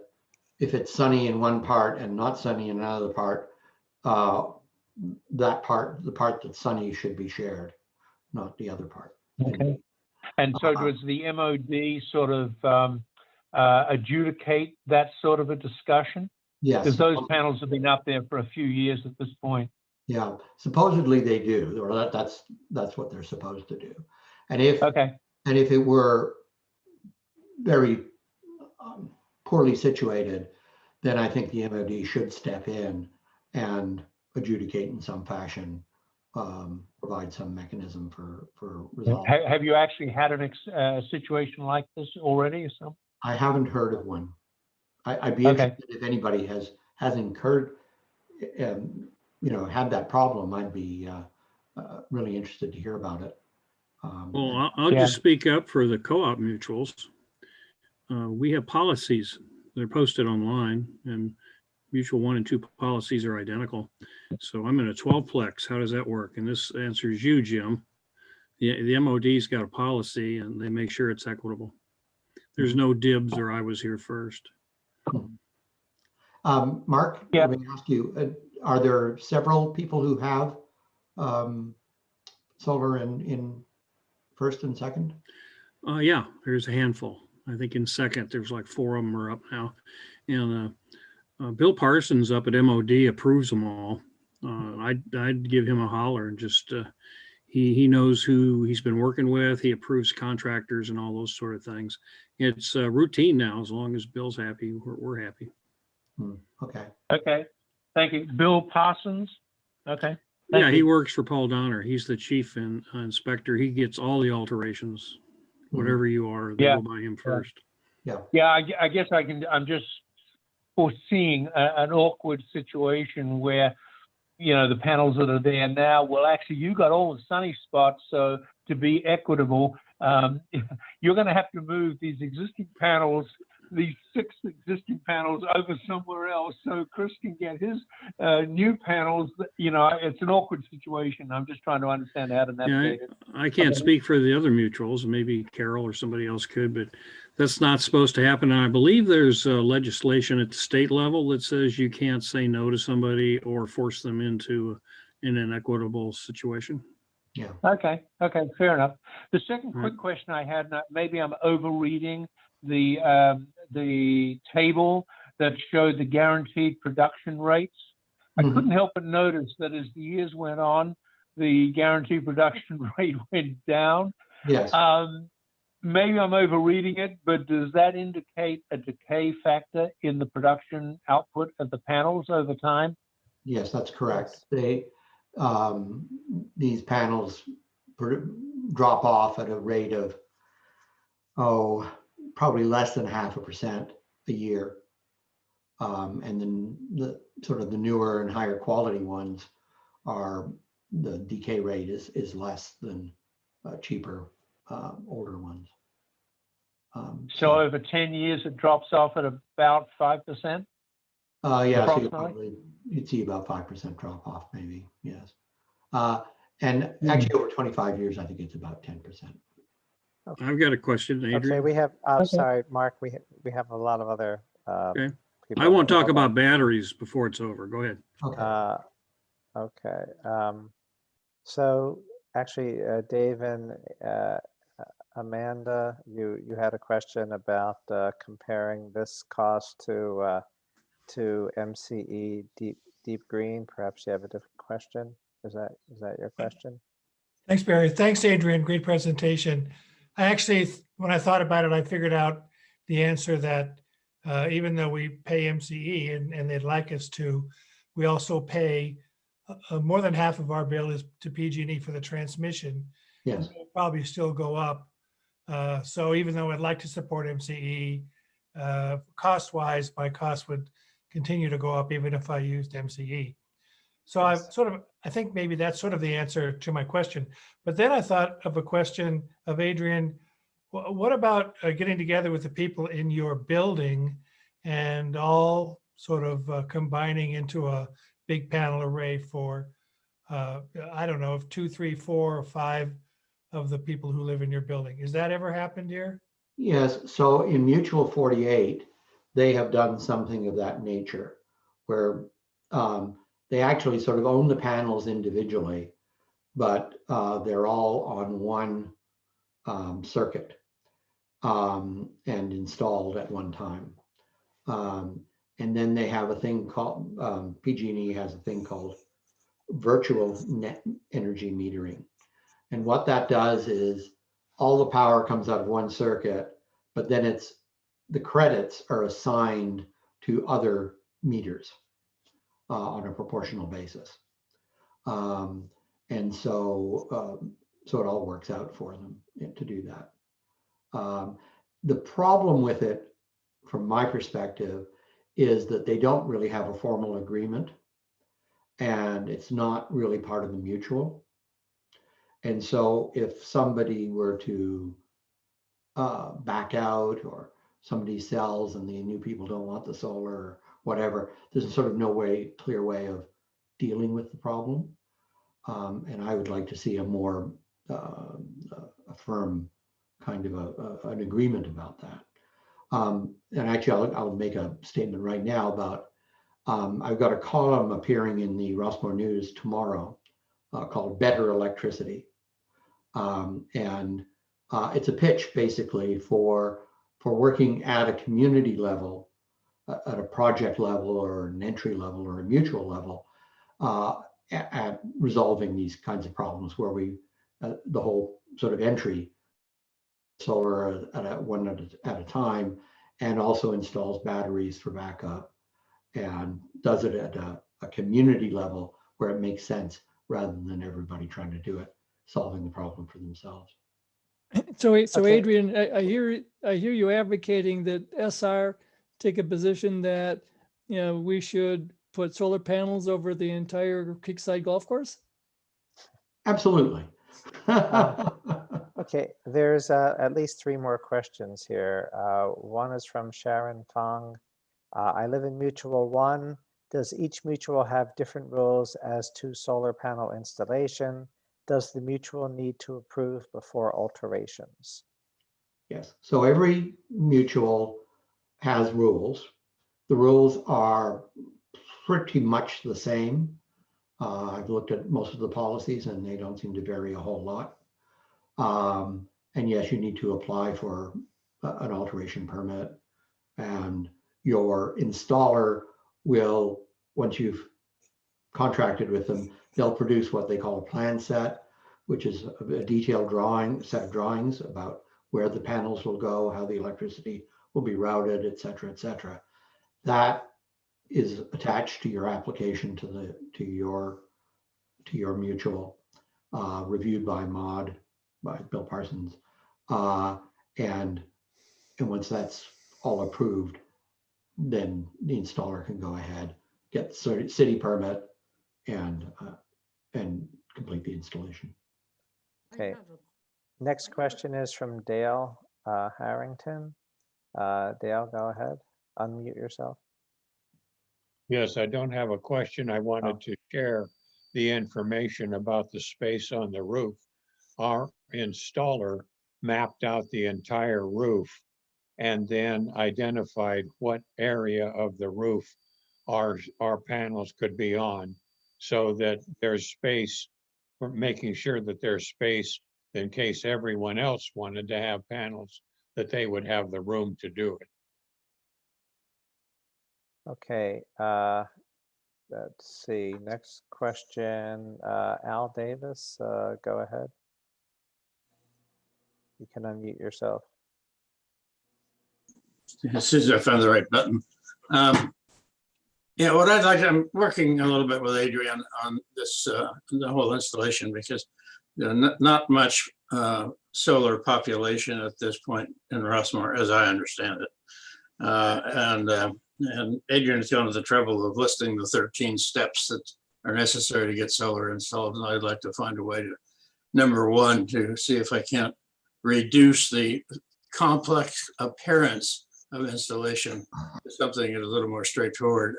if it's sunny in one part and not sunny in another part, the part that's sunny should be shared, not the other part. Okay. And so does the MOD sort of adjudicate that sort of a discussion? Yes. Because those panels have been up there for a few years at this point. Yeah, supposedly they do, or that's what they're supposed to do. And if it were very poorly situated, then I think the MOD should step in and adjudicate in some fashion, provide some mechanism for resolve. Have you actually had a situation like this already or something? I haven't heard of one. I'd be interested if anybody has incurred, you know, had that problem. I'd be really interested to hear about it. Well, I'll just speak up for the co-op mutuals. We have policies. They're posted online, and mutual 1 and 2 policies are identical. So I'm in a 12-plex. How does that work? And this answers you, Jim. The MOD's got a policy, and they make sure it's equitable. There's no dibs or I was here first. Mark, let me ask you, are there several people who have solar in first and second? Yeah, there's a handful. I think in second, there's like 4 of them are up now. And Bill Parsons up at MOD approves them all. I'd give him a holler and just, he knows who he's been working with. He approves contractors and all those sort of things. It's routine now. As long as Bill's happy, we're happy. Okay. Okay. Thank you. Bill Parsons. Okay. Yeah, he works for Paul Donner. He's the chief inspector. He gets all the alterations. Whatever you are, they go by him first. Yeah, I guess I'm just foreseeing an awkward situation where, you know, the panels that are there now, well, actually, you got all the sunny spots. So to be equitable, you're going to have to move these existing panels, these 6 existing panels, over somewhere else so Chris can get his new panels. You know, it's an awkward situation. I'm just trying to understand how to navigate it. I can't speak for the other mutuals. Maybe Carol or somebody else could, but that's not supposed to happen. And I believe there's legislation at the state level that says you can't say no to somebody or force them into an inequitable situation. Yeah. Okay. Fair enough. The second quick question I had, maybe I'm overreading the table that showed the guaranteed production rates. I couldn't help but notice that as the years went on, the guaranteed production rate went down. Yes. Maybe I'm overreading it, but does that indicate a decay factor in the production output of the panels over time? Yes, that's correct. They these panels drop off at a rate of probably less than 0.5% a year, and then the sort of the newer and higher quality ones the decay rate is less than cheaper older ones. So over 10 years, it drops off at about 5%? Yeah, so you'd see about 5% drop off, maybe, yes. And actually over 25 years, I think it's about 10%. I've got a question, Adrian. Okay, we have, sorry, Mark, we have a lot of other Okay. people. I won't talk about batteries before it's over. Go ahead. Okay. So actually, Dave and Amanda, you had a question about comparing this cost to MCE Deep Green. Perhaps you have a different question. Is that your question? Thanks, Barry. Thanks, Adrian. Great presentation. I actually, when I thought about it, I figured out the answer that even though we pay MCE and they'd like us to, we also pay more than half of our bill is to PG&E for the transmission. Yes. It'll probably still go up. So even though I'd like to support MCE, cost-wise, my cost would continue to go up even if I used MCE. So I think maybe that's sort of the answer to my question. But then I thought of a question of Adrian, what about getting together with the people in your building and all sort of combining into a big panel array for, I don't know, 2, 3, 4, or 5 of the people who live in your building? Has that ever happened here? Yes, so in Mutual 48, they have done something of that nature where they actually sort of own the panels individually, but they're all on one circuit and installed at one time. And then they have a thing called, PG&E has a thing called virtual net energy metering. And what that does is all the power comes out of one circuit, but then the credits are assigned to other meters on a proportional basis. And so it all works out for them to do that. The problem with it, from my perspective, is that they don't really have a formal agreement, and it's not really part of the mutual. And so if somebody were to back out, or somebody sells and the new people don't want the solar or whatever, there's sort of no clear way of dealing with the problem. And I would like to see a more a firm kind of an agreement about that. And actually, I'll make a statement right now about, I've got a column appearing in the Rossmoor News tomorrow called Better Electricity. And it's a pitch basically for working at a community level, at a project level or an entry level or a mutual level, at resolving these kinds of problems where we, the whole sort of entry solar one at a time, and also installs batteries for backup, and does it at a community level where it makes sense rather than everybody trying to do it, solving the problem for themselves. So Okay. Adrian, I hear you advocating that SR take a position that, we should put solar panels over the entire Creekside Golf Course? Absolutely. Okay, there's at least 3 more questions here. One is from Sharon Fong. I live in Mutual 1. Does each mutual have different rules as to solar panel installation? Does the mutual need to approve before alterations? Yes, so every mutual has rules. The rules are pretty much the same. I've looked at most of the policies and they don't seem to vary a whole lot. And yes, you need to apply for an alteration permit, and your installer will, once you've contracted with them, they'll produce what they call a plan set, which is a detailed set of drawings about where the panels will go, how the electricity will be routed, et cetera, et cetera. That is attached to your application to your mutual, reviewed by MOD, by Bill Parsons, and once that's all approved, then the installer can go ahead, get the city permit, and complete the installation. Okay. Next question is from Dale Harrington. Dale, go ahead. Unmute yourself. Yes, I don't have a question. I wanted to share the information about the space on the roof. Our installer mapped out the entire roof and then identified what area of the roof our panels could be on, so that there's space, for making sure that there's space in case everyone else wanted to have panels, that they would have the room to do it. Okay, let's see, next question, Al Davis, go ahead. You can unmute yourself. As soon as I found the right button. Yeah, what I'd like, I'm working a little bit with Adrian on this, the whole installation, because not much solar population at this point in Rossmoor, as I understand it. And Adrian's gone to the trouble of listing the 13 steps that are necessary to get solar installed. And I'd like to find a way to, number one, to see if I can't reduce the complex appearance of installation to something a little more straightforward.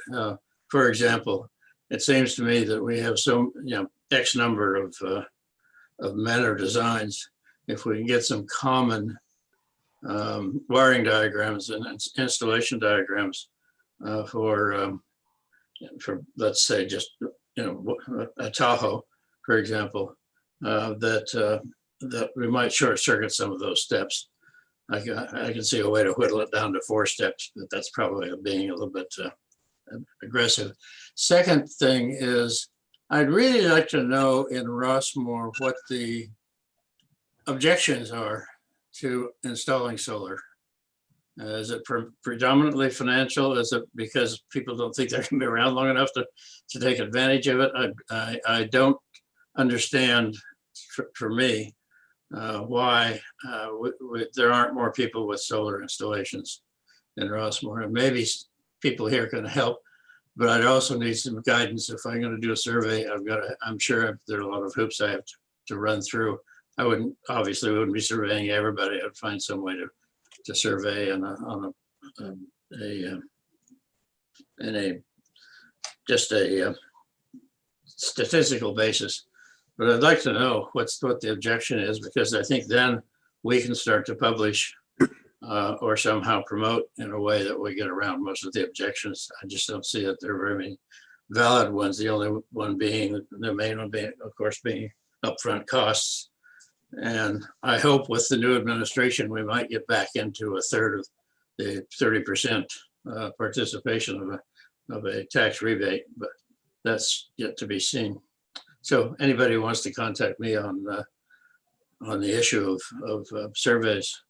For example, it seems to me that we have X number of men or designs. If we can get some common wiring diagrams and installation diagrams for let's say just a Tahoe, for example, that we might short circuit some of those steps. I can see a way to whittle it down to 4 steps, but that's probably being a little bit aggressive. Second thing is, I'd really like to know in Rossmoor what the objections are to installing solar. Is it predominantly financial? Is it because people don't think they're going to be around long enough to take advantage of it? I don't understand, for me, why there aren't more people with solar installations in Rossmoor. And maybe people here can help, but I'd also need some guidance. If I'm going to do a survey, I'm sure there are a lot of hoops I have to run through. I obviously wouldn't be surveying everybody. I'd find some way to survey on a statistical basis. But I'd like to know what the objection is, because I think then we can start to publish or somehow promote in a way that we get around most of the objections. I just don't see that there are very many valid ones. The only one being, the main one being, of course, being upfront costs. And I hope with the new administration, we might get back into a third of the 30% participation of a tax rebate, but that's yet to be seen. So anybody who wants to contact me on the issue of surveys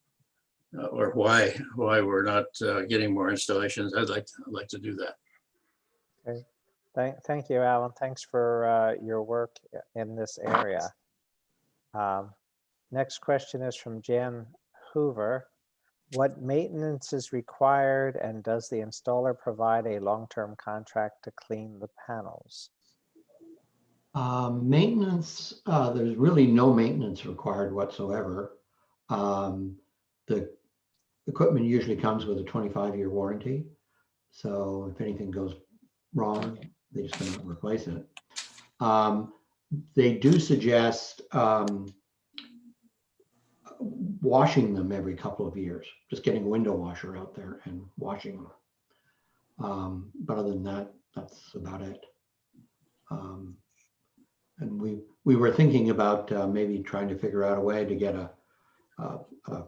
or why we're not getting more installations, I'd like to do that. Okay, thank you, Alan. Thanks for your work in this area. Next question is from Jan Hoover. What maintenance is required, and does the installer provide a long-term contract to clean the panels? Maintenance, there's really no maintenance required whatsoever. The equipment usually comes with a 25-year warranty. So if anything goes wrong, they just cannot replace it. They do suggest washing them every couple of years, just getting a window washer out there and washing them. But other than that, that's about it. And we were thinking about maybe trying to figure out a way to get a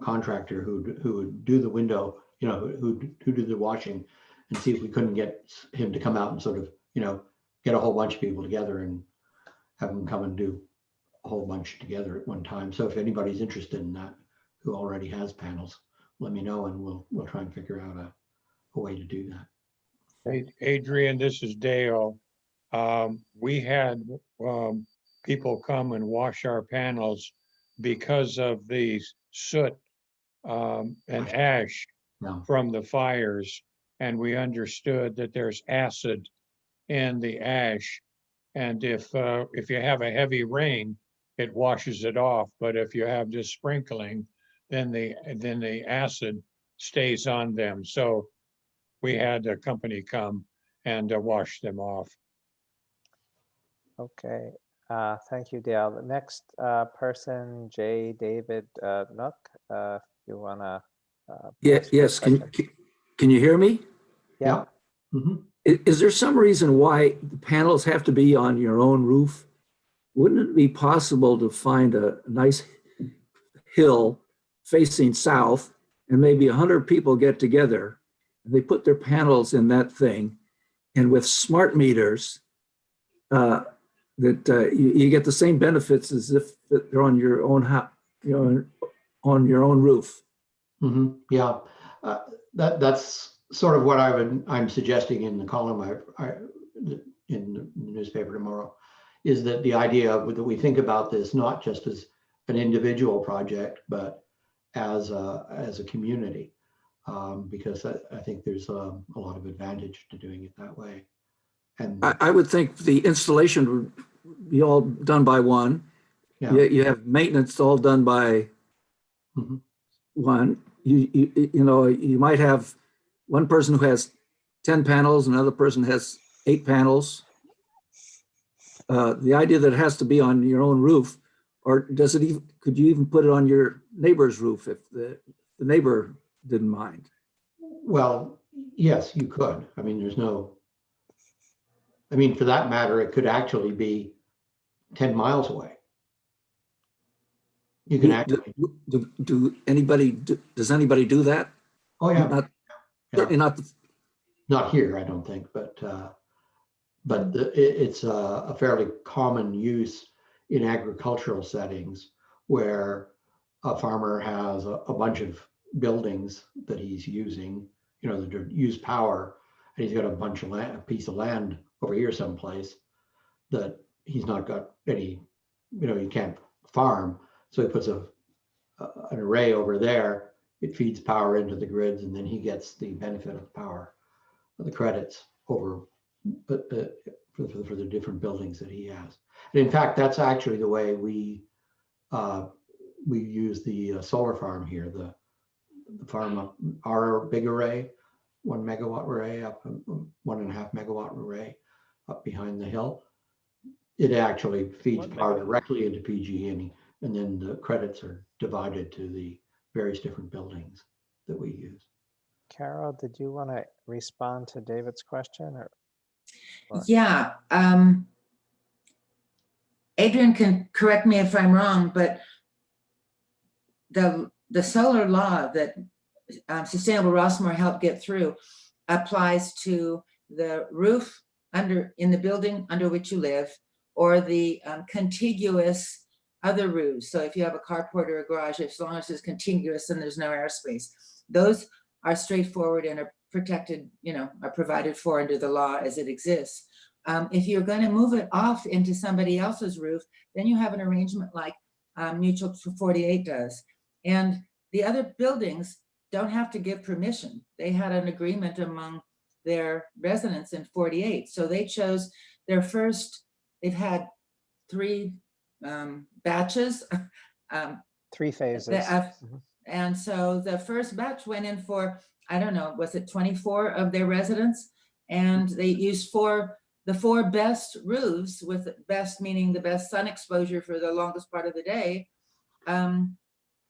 contractor who would do the window, who do the washing, and see if we couldn't get him to come out and sort of, get a whole bunch of people together and have them come and do a whole bunch together at one time. So if anybody's interested in that, who already has panels, let me know and we'll try and figure out a way to do that. Hey, Adrian, this is Dale. We had people come and wash our panels because of the soot and ash from the fires. And we understood that there's acid in the ash. And if you have a heavy rain, it washes it off. But if you have just sprinkling, then the acid stays on them. So we had a company come and wash them off. Okay, thank you, Dale. The next person, J. David Nook, if you want to. Yes. Can you hear me? Yeah. Mm-hmm. Is there some reason why the panels have to be on your own roof? Wouldn't it be possible to find a nice hill facing south, and maybe 100 people get together, and they put their panels in that thing, and with smart meters, you get the same benefits as if they're on your own house, on your own roof. Yeah, that's sort of what I'm suggesting in the column in the newspaper tomorrow, is that the idea that we think about this not just as an individual project, but as a community, because I think there's a lot of advantage to doing it that way. And I would think the installation would be all done by one. Yeah. You have maintenance all done by one. You might have one person who has 10 panels, another person has 8 panels. The idea that it has to be on your own roof, or could you even put it on your neighbor's roof if the neighbor didn't mind? Well, yes, you could. I mean, for that matter, it could actually be 10 miles away. You can actually. Does anybody do that? Oh yeah. Certainly not here, I don't think, but it's a fairly common use in agricultural settings where a farmer has a bunch of buildings that he's using, that use power, and he's got a piece of land over here someplace that he's not got any, he can't farm, so he puts an array over there. It feeds power into the grids, and then he gets the benefit of power, the credits over for the different buildings that he has. And in fact, that's actually the way we use the solar farm here. The farm up, our big array, 1 megawatt array up, 1.5 megawatt array up behind the hill. It actually feeds power directly into PG&E, and then the credits are divided to the various different buildings that we use. Carol, did you want to respond to David's question? Or? Yeah. Adrian can correct me if I'm wrong, but the solar law that Sustainable Rossmoor helped get through applies to the roof in the building under which you live, or the contiguous other roofs. So if you have a carport or a garage, as long as it's contiguous and there's no airspace, those are straightforward and are protected, are provided for under the law as it exists. If you're going to move it off into somebody else's roof, then you have an arrangement like Mutual 48 does. And the other buildings don't have to give permission. They had an agreement among their residents in 48. So they chose they've had 3 batches. 3 phases. And so the first batch went in for, I don't know, was it 24 of their residents? And they used the 4 best roofs, with best meaning the best sun exposure for the longest part of the day.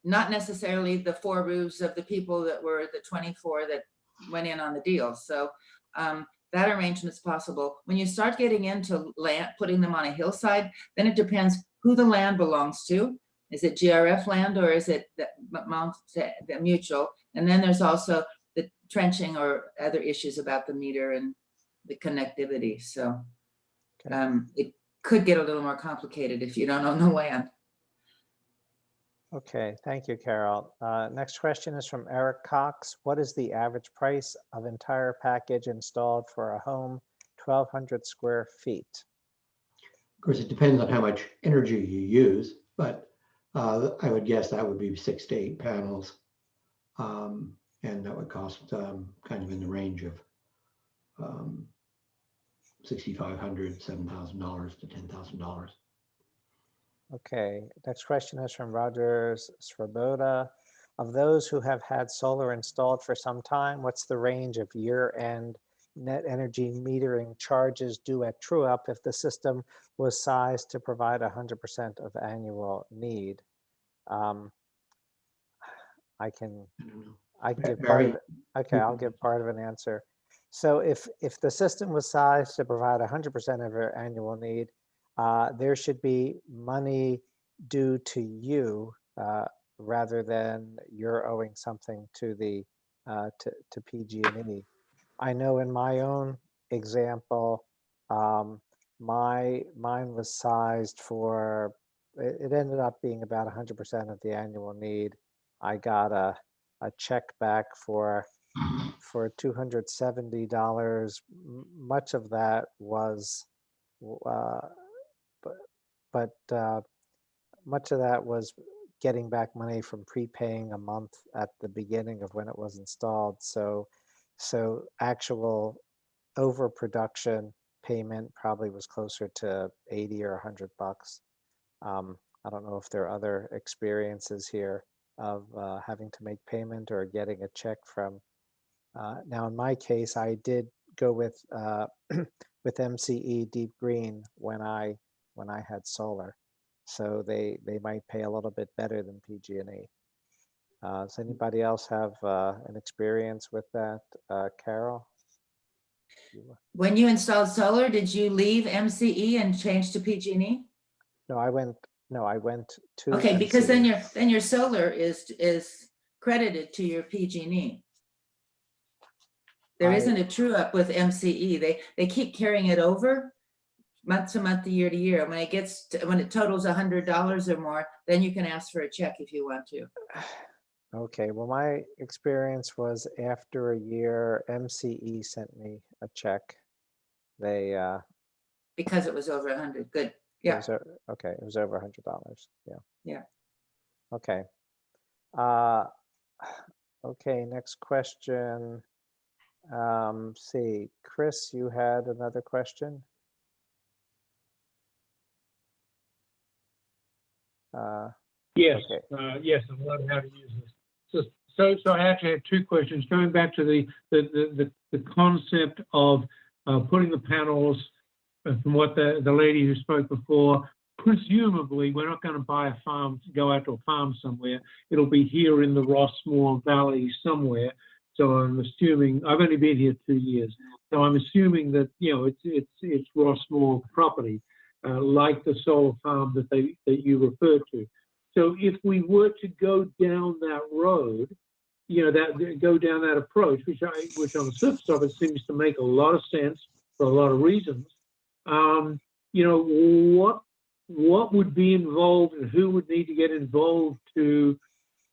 Not necessarily the 4 roofs of the people that were the 24 that went in on the deal. So that arrangement's possible. When you start getting into land, putting them on a hillside, then it depends who the land belongs to. Is it GRF land, or is it the Mutual? And then there's also the trenching or other issues about the meter and the connectivity. So it could get a little more complicated if you don't own the land. Okay, thank you, Carol. Next question is from Eric Cox. What is the average price of entire package installed for a home, 1,200 square feet? Of course, it depends on how much energy you use, but I would guess that would be 6 to 8 panels. And that would cost kind of in the range of $6,500, $7,000 to $10,000. Okay, next question is from Roger Svoboda. Of those who have had solar installed for some time, what's the range of year-end net energy metering charges due at true-up if the system was sized to provide 100% of annual need? I can give part of it. Okay, I'll give part of an answer. So if the system was sized to provide 100% of your annual need, there should be money due to you rather than you're owing something to the to PG&E. I know in my own example, mine was sized for, it ended up being about 100% of the annual need. I got a check back for $270. Much of that was, but much of that was getting back money from prepaying a month at the beginning of when it was installed. So actual overproduction payment probably was closer to 80 or $100. I don't know if there are other experiences here of having to make payment or getting a check from. Now, in my case, I did go with with MCE Deep Green when I had solar, so they might pay a little bit better than PG&E. Does anybody else have an experience with that, Carol? When you installed solar, did you leave MCE and change to PG&E? No, I went to Okay, because MCE. then your solar is credited to your PG&E. There isn't a true up with MCE. They keep carrying it over month to month, year to year. When it totals $100 or more, then you can ask for a check if you want to. Okay, well, my experience was after a year, MCE sent me a check. They because it was over 100. Good. Yeah. Okay, it was over $100. Yeah. Yeah. Okay. Okay, next question. See, Chris, you had another question? Yes, okay. yes, I'm learning how to use this. So I actually have two questions. Going back to the concept of putting the panels, from what the lady who spoke before, presumably we're not going to buy a farm, go out to a farm somewhere. It'll be here in the Rossmoor Valley somewhere. So I'm assuming, I've only been here 2 years, so I'm assuming that, you know, it's Rossmoor property, like the solar farm that you referred to. So if we were to go down that road, you know, go down that approach, which on the surface of it seems to make a lot of sense for a lot of reasons, you know, what would be involved and who would need to get involved to,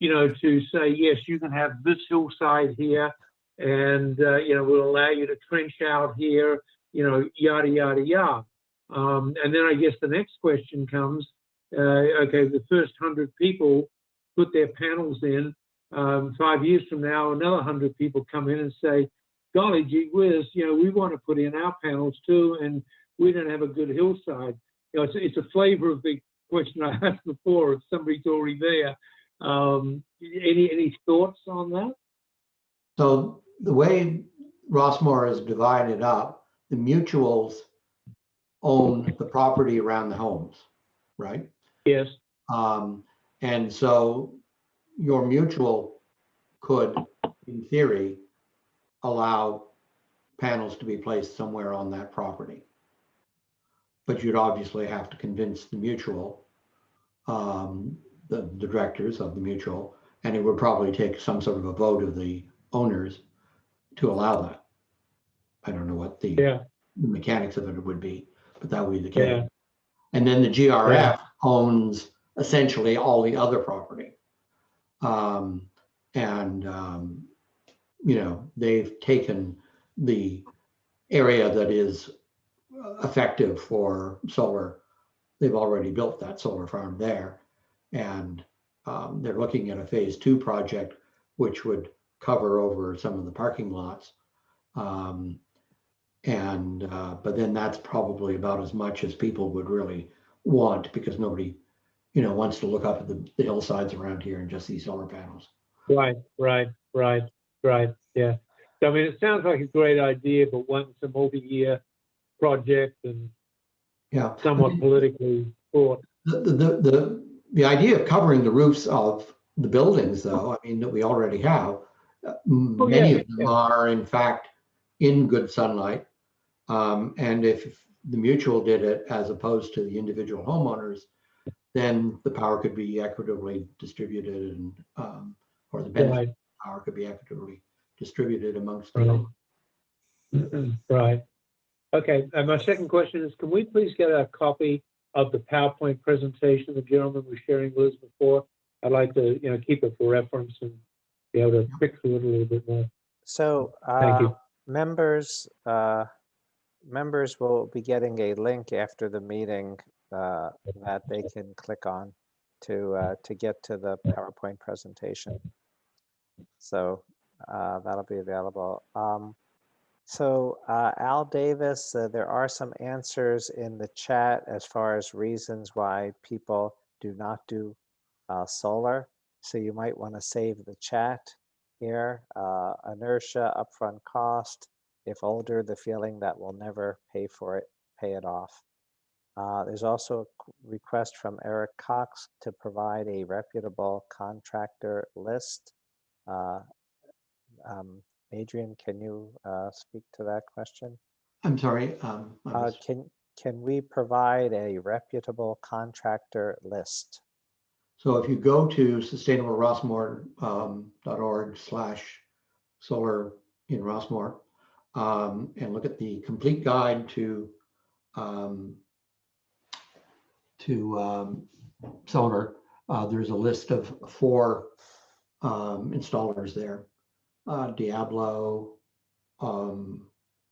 you know, to say, yes, you can have this hillside here and, you know, we'll allow you to trench out here, you know, yada, yada, yada. And then I guess the next question comes, okay, the first 100 people put their panels in. 5 years from now, another 100 people come in and say, golly gee whiz, you know, we want to put in our panels too, and we don't have a good hillside. You know, it's a flavor of the question I asked before, if somebody's already there. Any thoughts on that? So the way Rossmoor is divided up, the mutuals own the property around the homes, right? Yes. And so your mutual could, in theory, allow panels to be placed somewhere on that property. But you'd obviously have to convince the mutual, the directors of the mutual, and it would probably take some sort of a vote of the owners to allow that. I don't know what the mechanics of it would be, but that would be the case. Yeah. And then the GRF owns essentially all the other property. You know, they've taken the area that is effective for solar. They've already built that solar farm there. And they're looking at a phase 2 project, which would cover over some of the parking lots. But then that's probably about as much as people would really want, because nobody, you know, wants to look up at the hillsides around here and just see solar panels. Right. Yeah. So, I mean, it sounds like a great idea, but one, it's a multi-year project and somewhat politically thought. The idea of covering the roofs of the buildings, though, I mean, that we already have, many of them are in fact in good sunlight. And if the mutual did it as opposed to the individual homeowners, then the power could be equitably distributed and, or the benefit Right. of power could be equitably distributed amongst the Right. owners. Right. Okay, and my second question is, can we please get a copy of the PowerPoint presentation the gentleman was sharing with us before? I'd like to, keep it for reference and be able to pick through it a little bit more. So Thank you. members will be getting a link after the meeting that they can click on to get to the PowerPoint presentation. So that'll be available. So Al Davis, there are some answers in the chat as far as reasons why people do not do solar. So you might want to save the chat here. Inertia, upfront cost. If older, the feeling that we'll never pay for it, pay it off. There's also a request from Eric Cox to provide a reputable contractor list. Adrian, can you speak to that question? I'm sorry. Can we provide a reputable contractor list? So if you go to sustainablerossmoor.org/solar in Rossmoor and look at the complete guide to solar, there's a list of 4 installers there. Diablo, All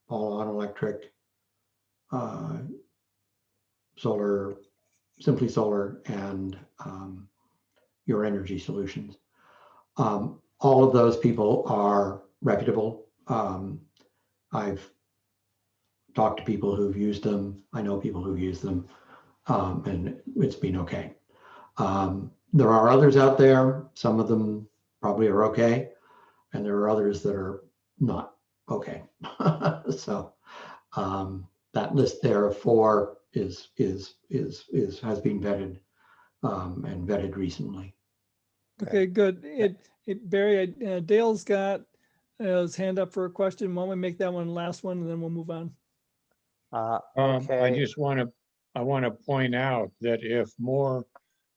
On Electric, Solar, Simply Solar, and Your Energy Solutions. All of those people are reputable. I've talked to people who've used them. I know people who've used them, and it's been okay. There are others out there. Some of them probably are okay, and there are others that are not okay. So that list there of 4 has been vetted and vetted recently. Okay, good. Barry, Dale's got his hand up for a question. Why don't we make that one last one, and then we'll move on. Okay. I want to point out that if more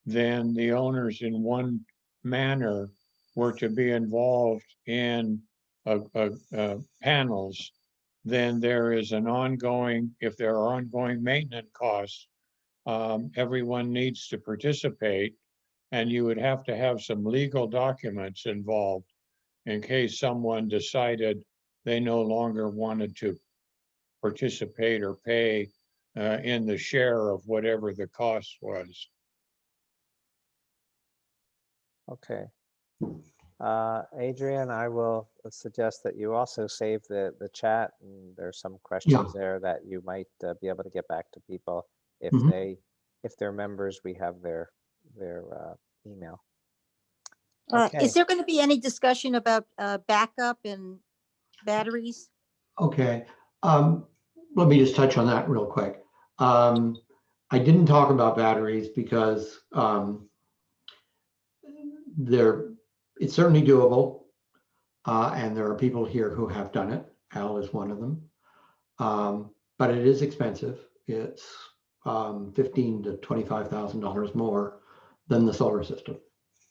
than the owners in one manner were to be involved in panels, then there is an ongoing, if there are ongoing maintenance costs, everyone needs to participate, and you would have to have some legal documents involved in case someone decided they no longer wanted to participate or pay in the share of whatever the cost was. Okay. Adrian, I will suggest that you also save the chat, and there's some questions there that you might be able to get back to people if if they're members. We have their email. Okay. Is there going to be any discussion about backup and batteries? Okay. Let me just touch on that real quick. I didn't talk about batteries because it's certainly doable, and there are people here who have done it. Al is one of them, but it is expensive. It's $15,000 to $25,000 more than the solar system,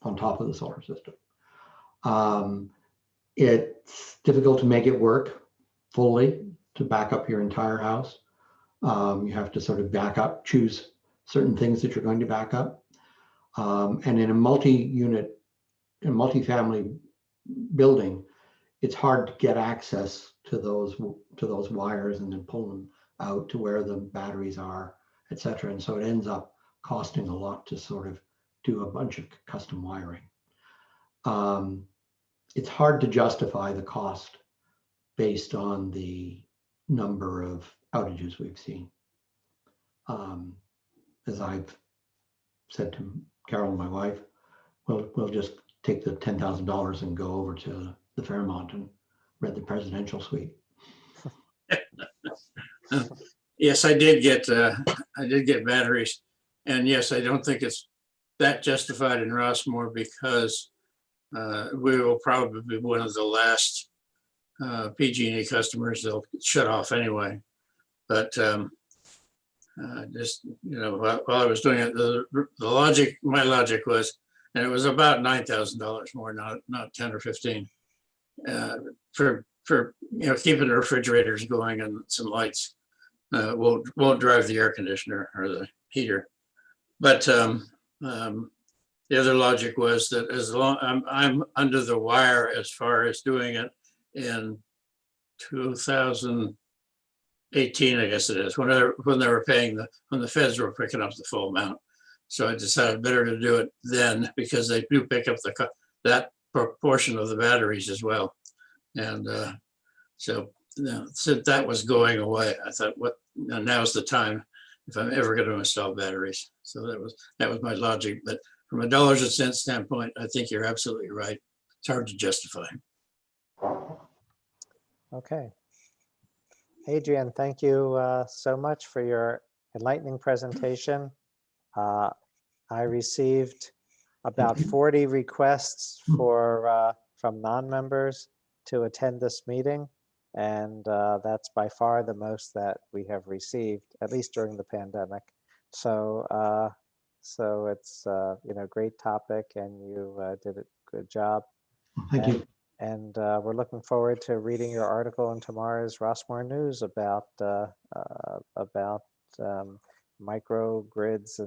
on top of the solar system. It's difficult to make it work fully, to back up your entire house. You have to sort of back up, choose certain things that you're going to back up. And in a multi-unit, a multi-family building, it's hard to get access to those wires and then pull them out to where the batteries are, et cetera. And so it ends up costing a lot to sort of do a bunch of custom wiring. It's hard to justify the cost based on the number of outages we've seen. As I've said to Carol, my wife, we'll just take the $10,000 and go over to the Fairmont and rent the presidential suite. Yes, I did get batteries, and yes, I don't think it's that justified in Rossmoor because we will probably be one of the last PG&E customers they'll shut off anyway. But Just, while I was doing it, my logic was, and it was about $9,000 more, not 10 or 15, for keeping the refrigerators going and some lights. Won't drive the air conditioner or the heater. But the other logic was that as long I'm under the wire as far as doing it in 2018, I guess it is, when they were paying when the feds were picking up the full amount. So I decided better to do it then, because they do pick up that proportion of the batteries as well. And so since that was going away, I thought, now's the time if I'm ever going to install batteries. So that was my logic. But from a dollars and cents standpoint, I think you're absolutely right. It's hard to justify. Okay. Adrian, thank you so much for your enlightening presentation. I received about 40 requests from non-members to attend this meeting, and that's by far the most that we have received, at least during the pandemic. So it's great topic, and you did a good job. Thank you. And we're looking forward to reading your article in tomorrow's Rossmoor News about microgrids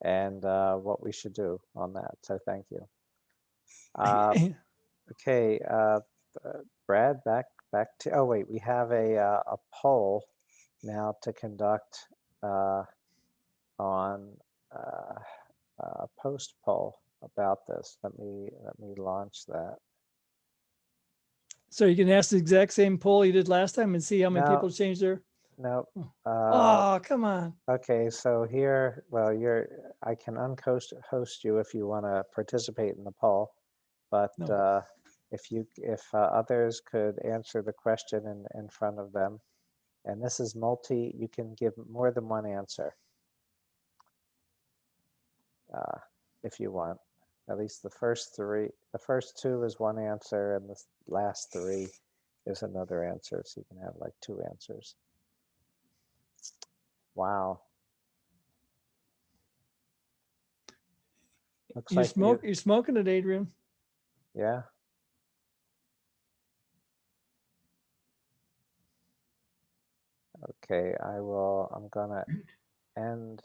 and what we should do on that. So thank you. Okay, Brad, back to. Oh wait, we have a poll now to conduct on a post poll about this. Let me launch that. So you can ask the exact same poll you did last time and see how many No. people changed their. No. Oh, come on. Okay, so here, well, I can host you if you want to participate in the poll, but No. if others could answer the question in front of them, and this is you can give more than one answer if you want. At least the first two is one answer, and the last three is another answer. So you can have like two answers. Wow. Looks like You're smoking it, Adrian. Yeah. Okay, I'm gonna end.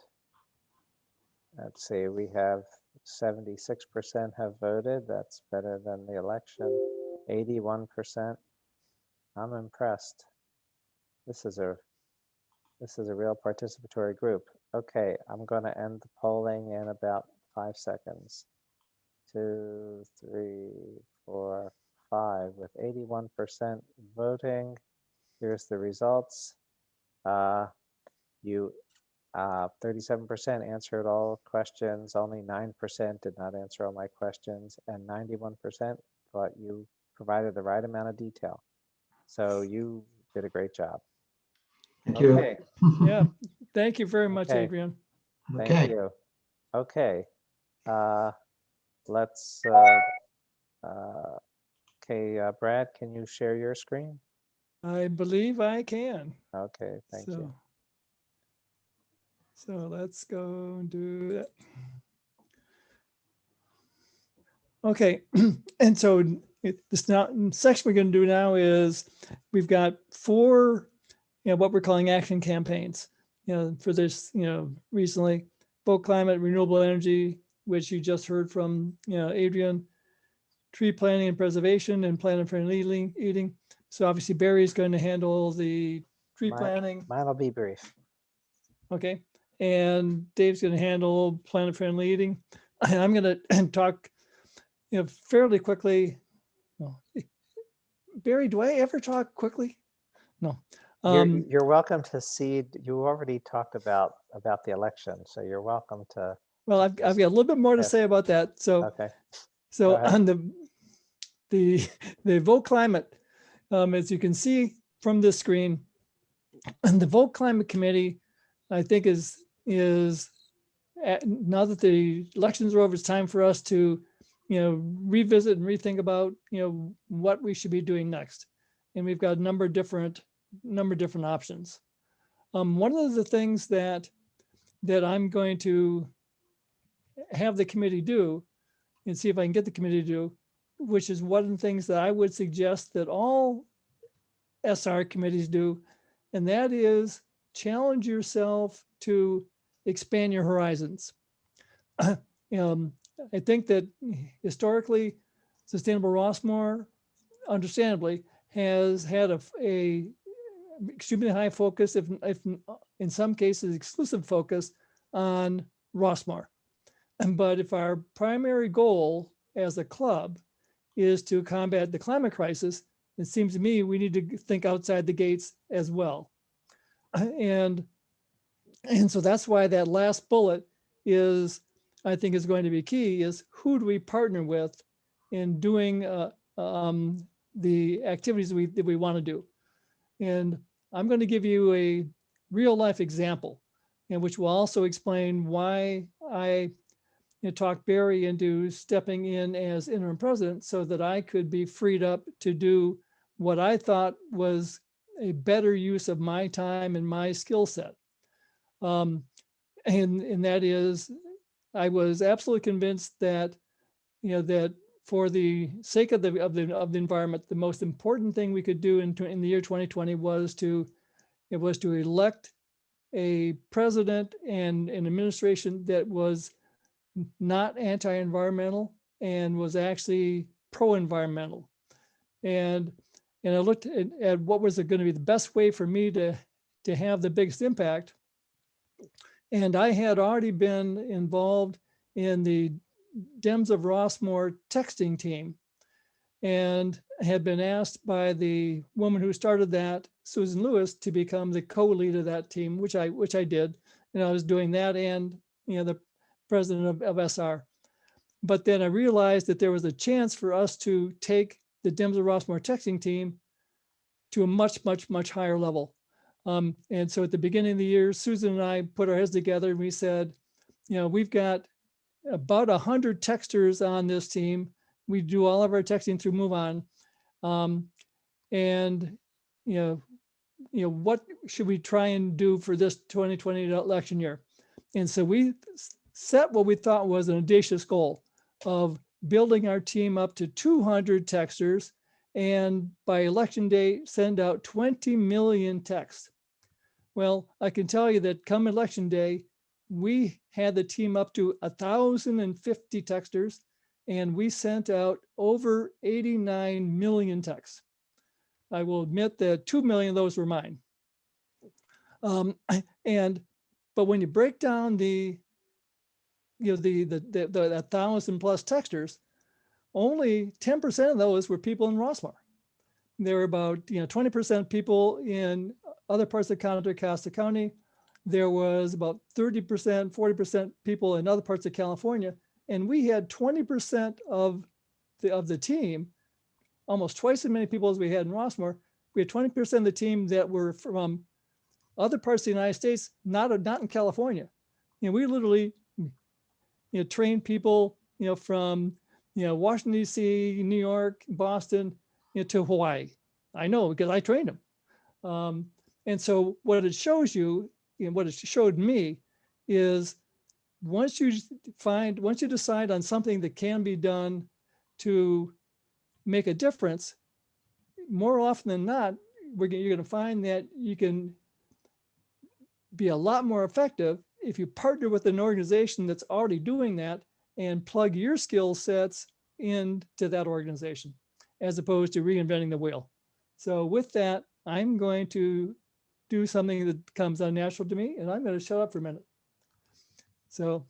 Let's see, we have 76% have voted. That's better than the election. 81%. I'm impressed. This is a real participatory group. Okay, I'm gonna end the polling in about 5 seconds. 2, 3, 4, 5, with 81% voting. Here's the results. 37% answered all questions. Only 9% did not answer all my questions, and 91% thought you provided the right amount of detail. So you did a great job. Thank Okay. you. Yeah, thank you very much, Okay. Adrian. Thank you. Okay. Let's. Okay, Brad, can you share your screen? I believe I can. Okay, thank you. So let's go and do that. Okay, and so the section we're going to do now is we've got 4, what we're calling action campaigns. For this, recently, Vote Climate, Renewable Energy, which you just heard from, Adrian, tree planting and preservation, and planet-friendly eating. So obviously Barry's going to handle the tree planting. Mine will be brief. Okay, and Dave's going to handle planet-friendly eating. And I'm going to talk, fairly quickly. No. Barry, do I ever talk quickly? No. You're welcome to cede. You already talked about the election, so you're welcome to. Well, I've got a little bit more to say about that. So, okay. So on the Vote Climate, as you can see from this screen, and the Vote Climate Committee, I think is now that the elections are over, it's time for us to, revisit and rethink about, what we should be doing next. And we've got a number of different options. One of the things that I'm going to have the committee do, and see if I can get the committee to do, which is one of the things that I would suggest that all SR committees do, and that is challenge yourself to expand your horizons. I think that historically, Sustainable Rossmoor, understandably, has had a extremely high focus, if in some cases exclusive focus, on Rossmoor. But if our primary goal as a club is to combat the climate crisis, it seems to me we need to think outside the gates as well. And so that's why that last bullet is, I think, is going to be key, is who do we partner with in doing the activities that we want to do. And I'm going to give you a real life example, and which will also explain why I talked Barry into stepping in as interim president so that I could be freed up to do what I thought was a better use of my time and my skill set. And that is, I was absolutely convinced that, that for the sake of the environment, the most important thing we could do in the year 2020 was to elect a president and an administration that was not anti-environmental and was actually pro-environmental. And I looked at what was going to be the best way for me to have the biggest impact. And I had already been involved in the Dems of Rossmoor texting team, and had been asked by the woman who started that, Susan Lewis, to become the co-lead of that team, which I did. And I was doing that and the president of SR. But then I realized that there was a chance for us to take the Dems of Rossmoor texting team to a much, much, much higher level. And so at the beginning of the year, Susan and I put our heads together and we said, we've got about 100 texters on this team. We do all of our texting through MoveOn. And, what should we try and do for this 2020 election year? And so we set what we thought was an audacious goal of building our team up to 200 texters, and by election day, send out 20 million texts. Well, I can tell you that come election day, we had the team up to 1,050 texters, and we sent out over 89 million texts. I will admit that 2 million of those were mine. But when you break down the 1,000 plus texters, only 10% of those were people in Rossmoor. There were about 20% people in other parts of Contra Costa County. There was about 30%, 40% people in other parts of California, and we had 20% of the team, almost twice as many people as we had in Rossmoor. We had 20% of the team that were from other parts of the United States, not in California. We literally trained people from Washington, D.C., New York, Boston, to Hawaii. I know because I trained them. And so what it shows you, what it showed me, is once you decide on something that can be done to make a difference, more often than not, you're going to find that you can be a lot more effective if you partner with an organization that's already doing that and plug your skill sets into that organization, as opposed to reinventing the wheel. So with that, I'm going to do something that comes unnatural to me, and I'm going to shut up for a minute. So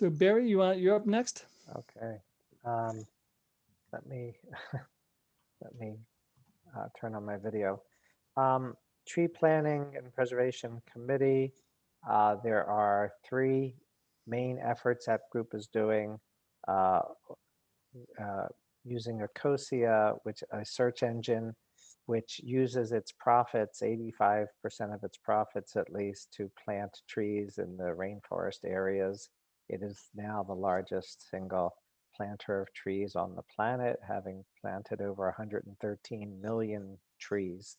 Barry, you're up next. Okay. Let me turn on my video. Tree Planning and Preservation Committee. There are 3 main efforts that group is doing. Using Ecosia, which a search engine, which uses its profits, 85% of its profits at least, to plant trees in the rainforest areas. It is now the largest single planter of trees on the planet, having planted over 113 million trees.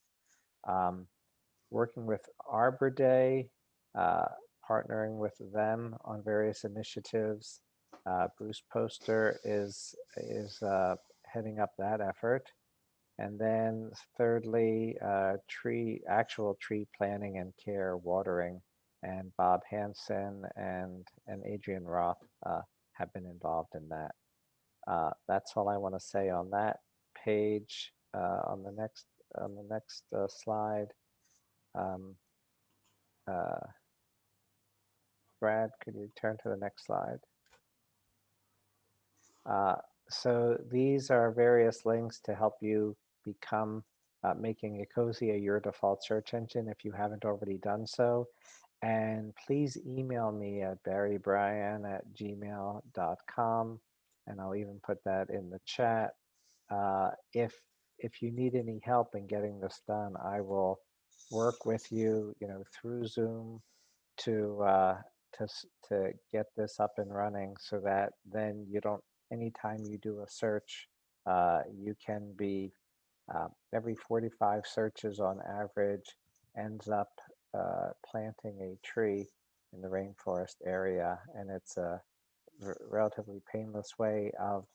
Working with Arbor Day, partnering with them on various initiatives. Bruce Poster is heading up that effort. And then thirdly, actual tree planting and care, watering, and Bob Hansen and Adrian Roth have been involved in that. That's all I want to say on that page. On the next slide, Brad, could you turn to the next slide? So these are various links to help you become making Ecosia your default search engine if you haven't already done so. And please email me at barrybryan@gmail.com, and I'll even put that in the chat. If you need any help in getting this done, I will work with you, through Zoom to get this up and running, so that then you don't. Anytime you do a search, you can be every 45 searches on average ends up planting a tree in the rainforest area, and it's a relatively painless way of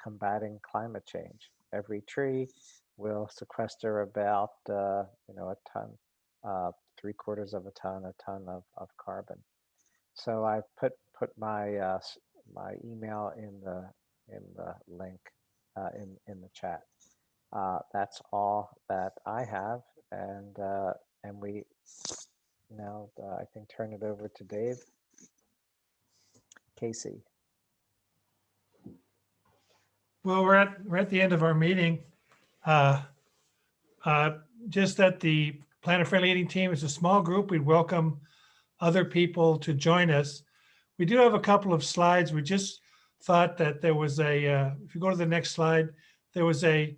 combating climate change. Every tree will sequester about a ton, 3/4 of a ton of carbon. So I put my my email in the link in the chat. That's all that I have, and we now I can turn it over to Dave. Casey. Well, we're at the end of our meeting. Just that the Planet Friendly Eating team is a small group. We'd welcome other people to join us. We do have a couple of slides. We just thought that there was if you go to the next slide, there was a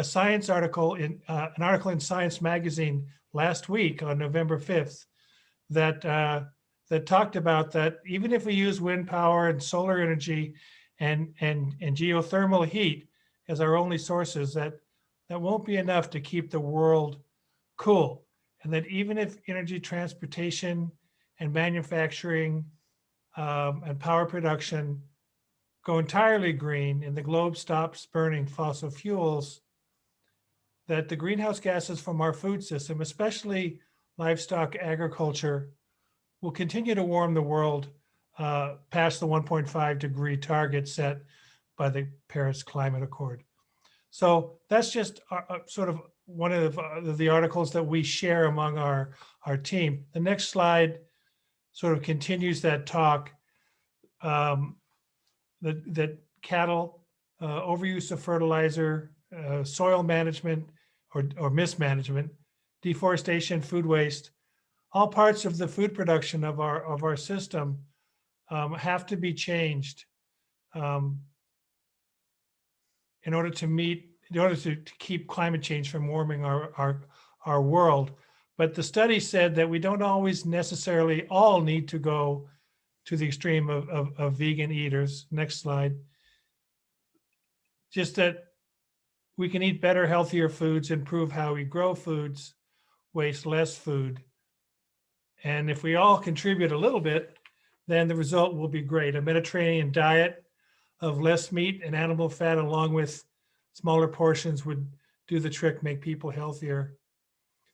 science article an article in Science Magazine last week on November 5th that talked about that even if we use wind power and solar energy and geothermal heat as our only sources, that won't be enough to keep the world cool. And that even if energy transportation and manufacturing and power production go entirely green and the globe stops burning fossil fuels, that the greenhouse gases from our food system, especially livestock agriculture, will continue to warm the world past the 1.5 degree target set by the Paris Climate Accord. So that's just sort of one of the articles that we share among our team. The next slide sort of continues that talk. That cattle, overuse of fertilizer, soil management or mismanagement, deforestation, food waste, all parts of the food production of our system have to be changed in order to keep climate change from warming our world. But the study said that we don't always necessarily all need to go to the extreme of vegan eaters. Next slide. Just that we can eat better, healthier foods, improve how we grow foods, waste less food. And if we all contribute a little bit, then the result will be great. A Mediterranean diet of less meat and animal fat along with smaller portions would do the trick, make people healthier.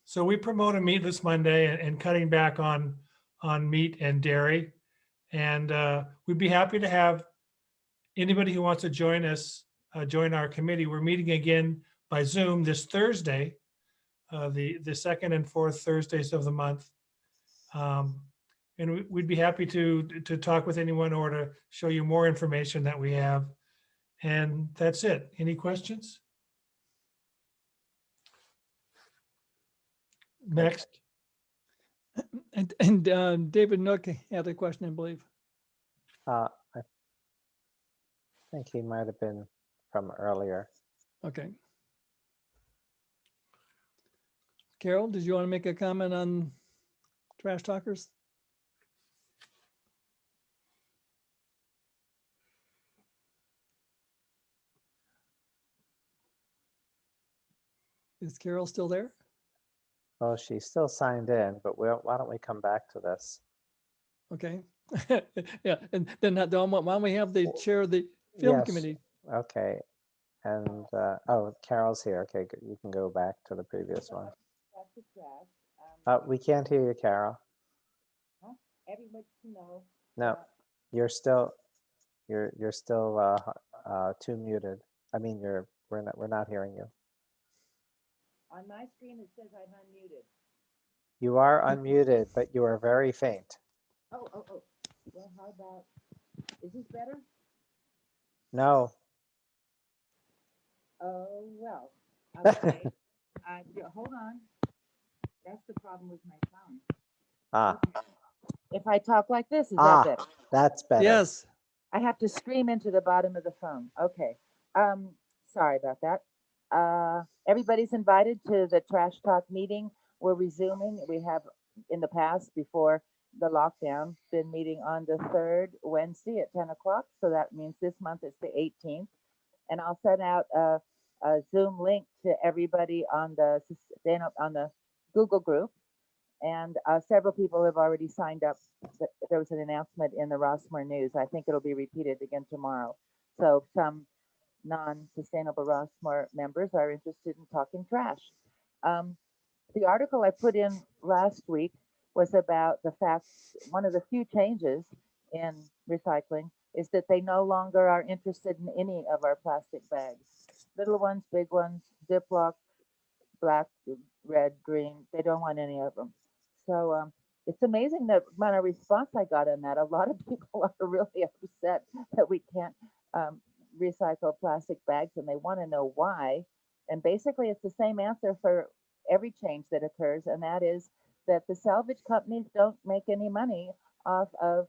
So we promote a Meatless Monday and cutting back on meat and dairy. And we'd be happy to have anybody who wants to join us, join our committee. We're meeting again by Zoom this Thursday, the second and fourth Thursdays of the month. And we'd be happy to talk with anyone or to show you more information that we have. And that's it. Any questions? Next. And David Nook had a question, I believe. I think he might have been from earlier. Okay. Carol, did you want to make a comment on trash talkers? Is Carol still there? Well, she's still signed in, but why don't we come back to this? Okay. Yeah, and then why don't we have the chair of the film Yes. committee? Okay. And, oh, Carol's here. Okay, good. You can go back to the previous one. We can't hear you, Carol. Everybody to know. No, you're still too muted. I mean, we're not hearing you. On my screen, it says I'm unmuted. You are unmuted, but you are very faint. Oh. Well, how about, is this better? No. Oh, well, okay. Hold on. That's the problem with my phone. Okay. If I talk like this, is that better? That's better. Yes. I have to scream into the bottom of the phone. Okay. Sorry about that. Everybody's invited to the Trash Talk meeting. We're resuming. We have in the past, before the lockdown, been meeting on the third Wednesday at 10 o'clock. So that means this month it's the 18th. And I'll send out a Zoom link to everybody on the Google group. And several people have already signed up. There was an announcement in the Rossmoor News. I think it'll be repeated again tomorrow. So some non-sustainable Rossmoor members are interested in talking trash. The article I put in last week was about the fact one of the few changes in recycling is that they no longer are interested in any of our plastic bags. Little ones, big ones, Ziploc, black, red, green, they don't want any of them. So it's amazing the amount of response I got on that. A lot of people are really upset that we can't recycle plastic bags, and they want to know why. And basically, it's the same answer for every change that occurs, and that is that the salvage companies don't make any money off of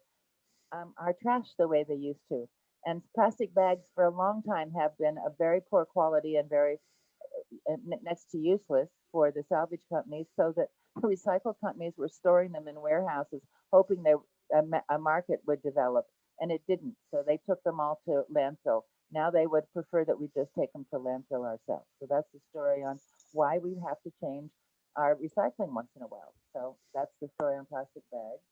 our trash the way they used to. And plastic bags for a long time have been of very poor quality and very next to useless for the salvage companies, so that recycle companies were storing them in warehouses, hoping a market would develop, and it didn't. So they took them all to landfill. Now they would prefer that we just take them to landfill ourselves. So that's the story on why we have to change our recycling once in a while. So that's the story on plastic bags.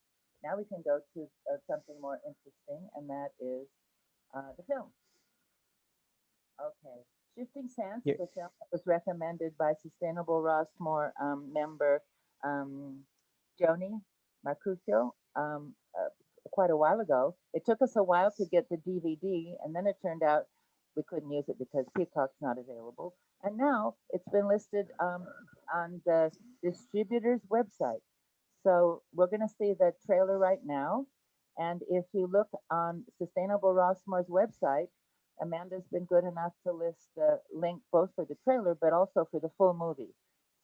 Now we can go to something more interesting, and that is the film. Okay. Shifting Sands, the film that was recommended by Sustainable Rossmoor member Joni Marcuccio quite a while ago. It took us a while to get the DVD, and then it turned out we couldn't use it because Peacock's not available. And now it's been listed on the distributor's website. So we're going to see the trailer right now. And if you look on Sustainable Rossmoor's website, Amanda's been good enough to list the link both for the trailer, but also for the full movie,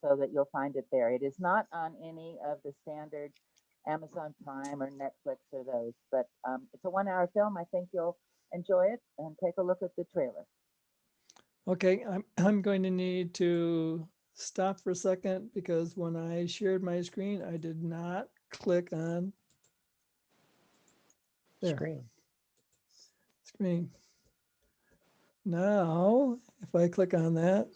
so that you'll find it there. It is not on any of the standard Amazon Prime or Netflix or those, but it's a 1-hour film. I think you'll enjoy it, and take a look at the trailer. Okay, I'm going to need to stop for a second, because when I shared my screen, I did not click on there. Screen. Now, if I click on that,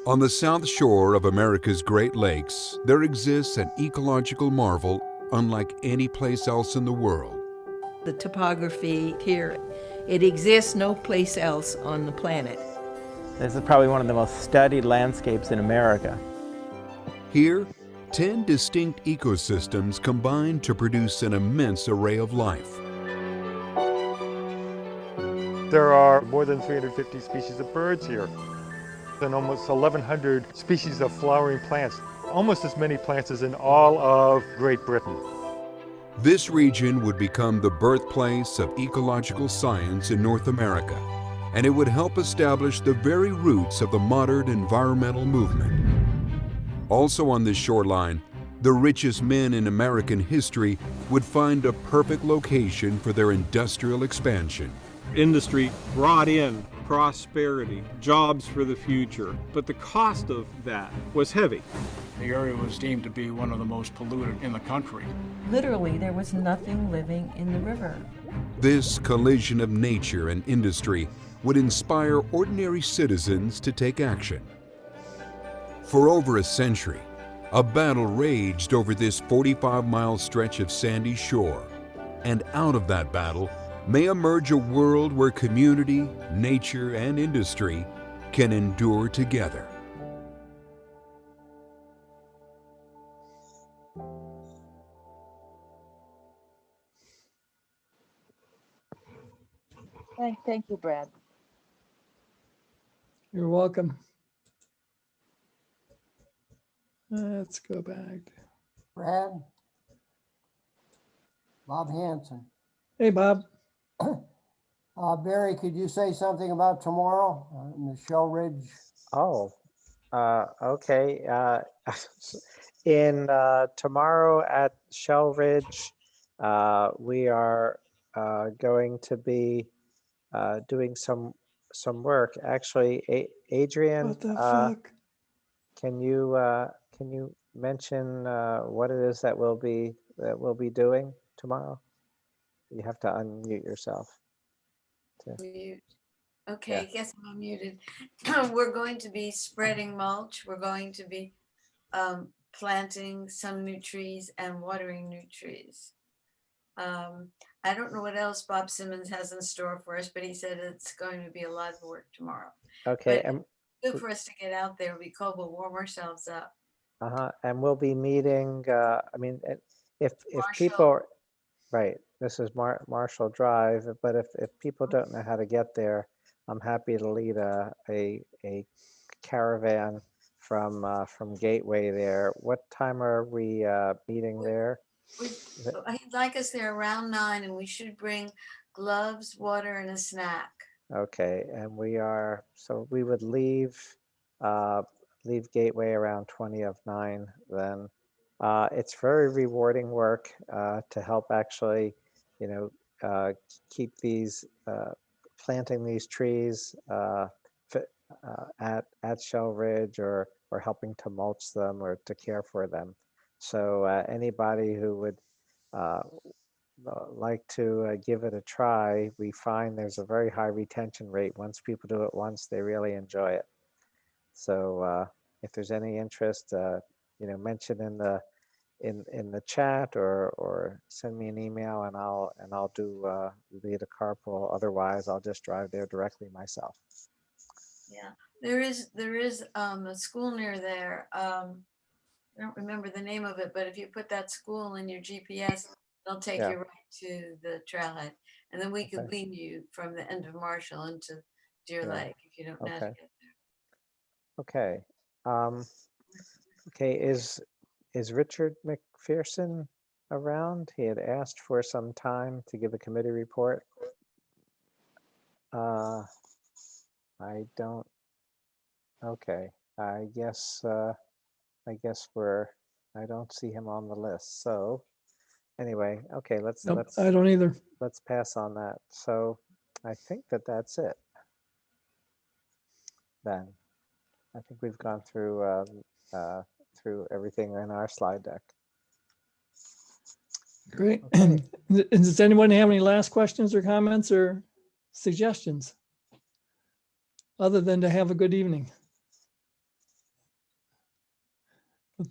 on the south shore of America's Great Lakes, there exists an ecological marvel unlike any place else in the world. The topography here, it exists no place else on the planet. This is probably one of the most studied landscapes in America. Here, 10 distinct ecosystems combine to produce an immense array of life. There are more than 350 species of birds here, and almost 1,100 species of flowering plants, almost as many plants as in all of Great Britain. This region would become the birthplace of ecological science in North America, and it would help establish the very roots of the modern environmental movement. Also on this shoreline, the richest men in American history would find a perfect location for their industrial expansion. Industry brought in prosperity, jobs for the future, but the cost of that was heavy. The area was deemed to be one of the most polluted in the country. Literally, there was nothing living in the river. This collision of nature and industry would inspire ordinary citizens to take action. For over a century, a battle raged over this 45-mile stretch of sandy shore. And out of that battle may emerge a world where community, nature, and industry can endure together. Thank you, Brad. You're welcome. Let's go back. Brad? Bob Hanson. Hey, Bob. Barry, could you say something about tomorrow in the Shell Ridge? Oh, okay. Tomorrow at Shell Ridge, we are going to be doing some work. Actually, Adrian, What the fuck? can you mention what it is that we'll be doing tomorrow? You have to unmute yourself. Mute. Okay, guess I'm unmuted. We're going to be spreading mulch. We're going to be planting some new trees and watering new trees. I don't know what else Bob Simmons has in store for us, but he said it's going to be a lot of work tomorrow. Okay, But it's good for us to get out there. It'll be cold, we'll warm ourselves up. and we'll be meeting. I mean, if Marshall. people, right, this is Marshall Drive, but if people don't know how to get there, I'm happy to lead a caravan from Gateway there. What time are we meeting there? He'd like us there around 9, and we should bring gloves, water, and a snack. Okay, and we would leave Gateway around 20 of 9 then. It's very rewarding work to help actually, keep these, planting these trees at Shell Ridge or helping to mulch them or to care for them. So anybody who would like to give it a try, we find there's a very high retention rate. Once people do it once, they really enjoy it. So if there's any interest, mention in the chat or send me an email and I'll do lead a carpool. Otherwise, I'll just drive there directly myself. Yeah, there is a school near there. I don't remember the name of it, but if you put that school in your GPS, it'll take you right to the trailhead. And then we could lead you from the end of Marshall into Deer Lake if you don't know how to get there. Okay. Okay, is Richard McPherson around? He had asked for some time to give a committee report. I don't. Okay, I guess I don't see him on the list. So anyway, okay, let's I don't either. Let's pass on that. So I think that's it. Then I think we've gone through everything in our slide deck. Great. Okay. Does anyone have any last questions or comments or suggestions? Other than to have a good evening.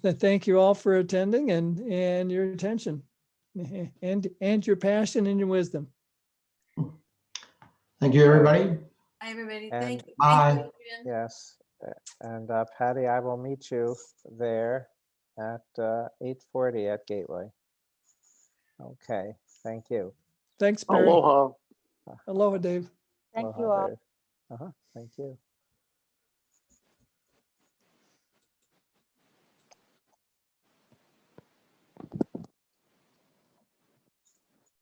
Thank you all for attending and your attention and your passion and your wisdom. Thank you, everybody. Hi, everybody. And Thank you. Bye. Thank you, yes, and Patty, I will meet you there at 8:40 at Gateway. Okay, thank you. Thanks, Barry. Aloha. Aloha, Dave. Thank Aloha, you all. Dave. Thank you.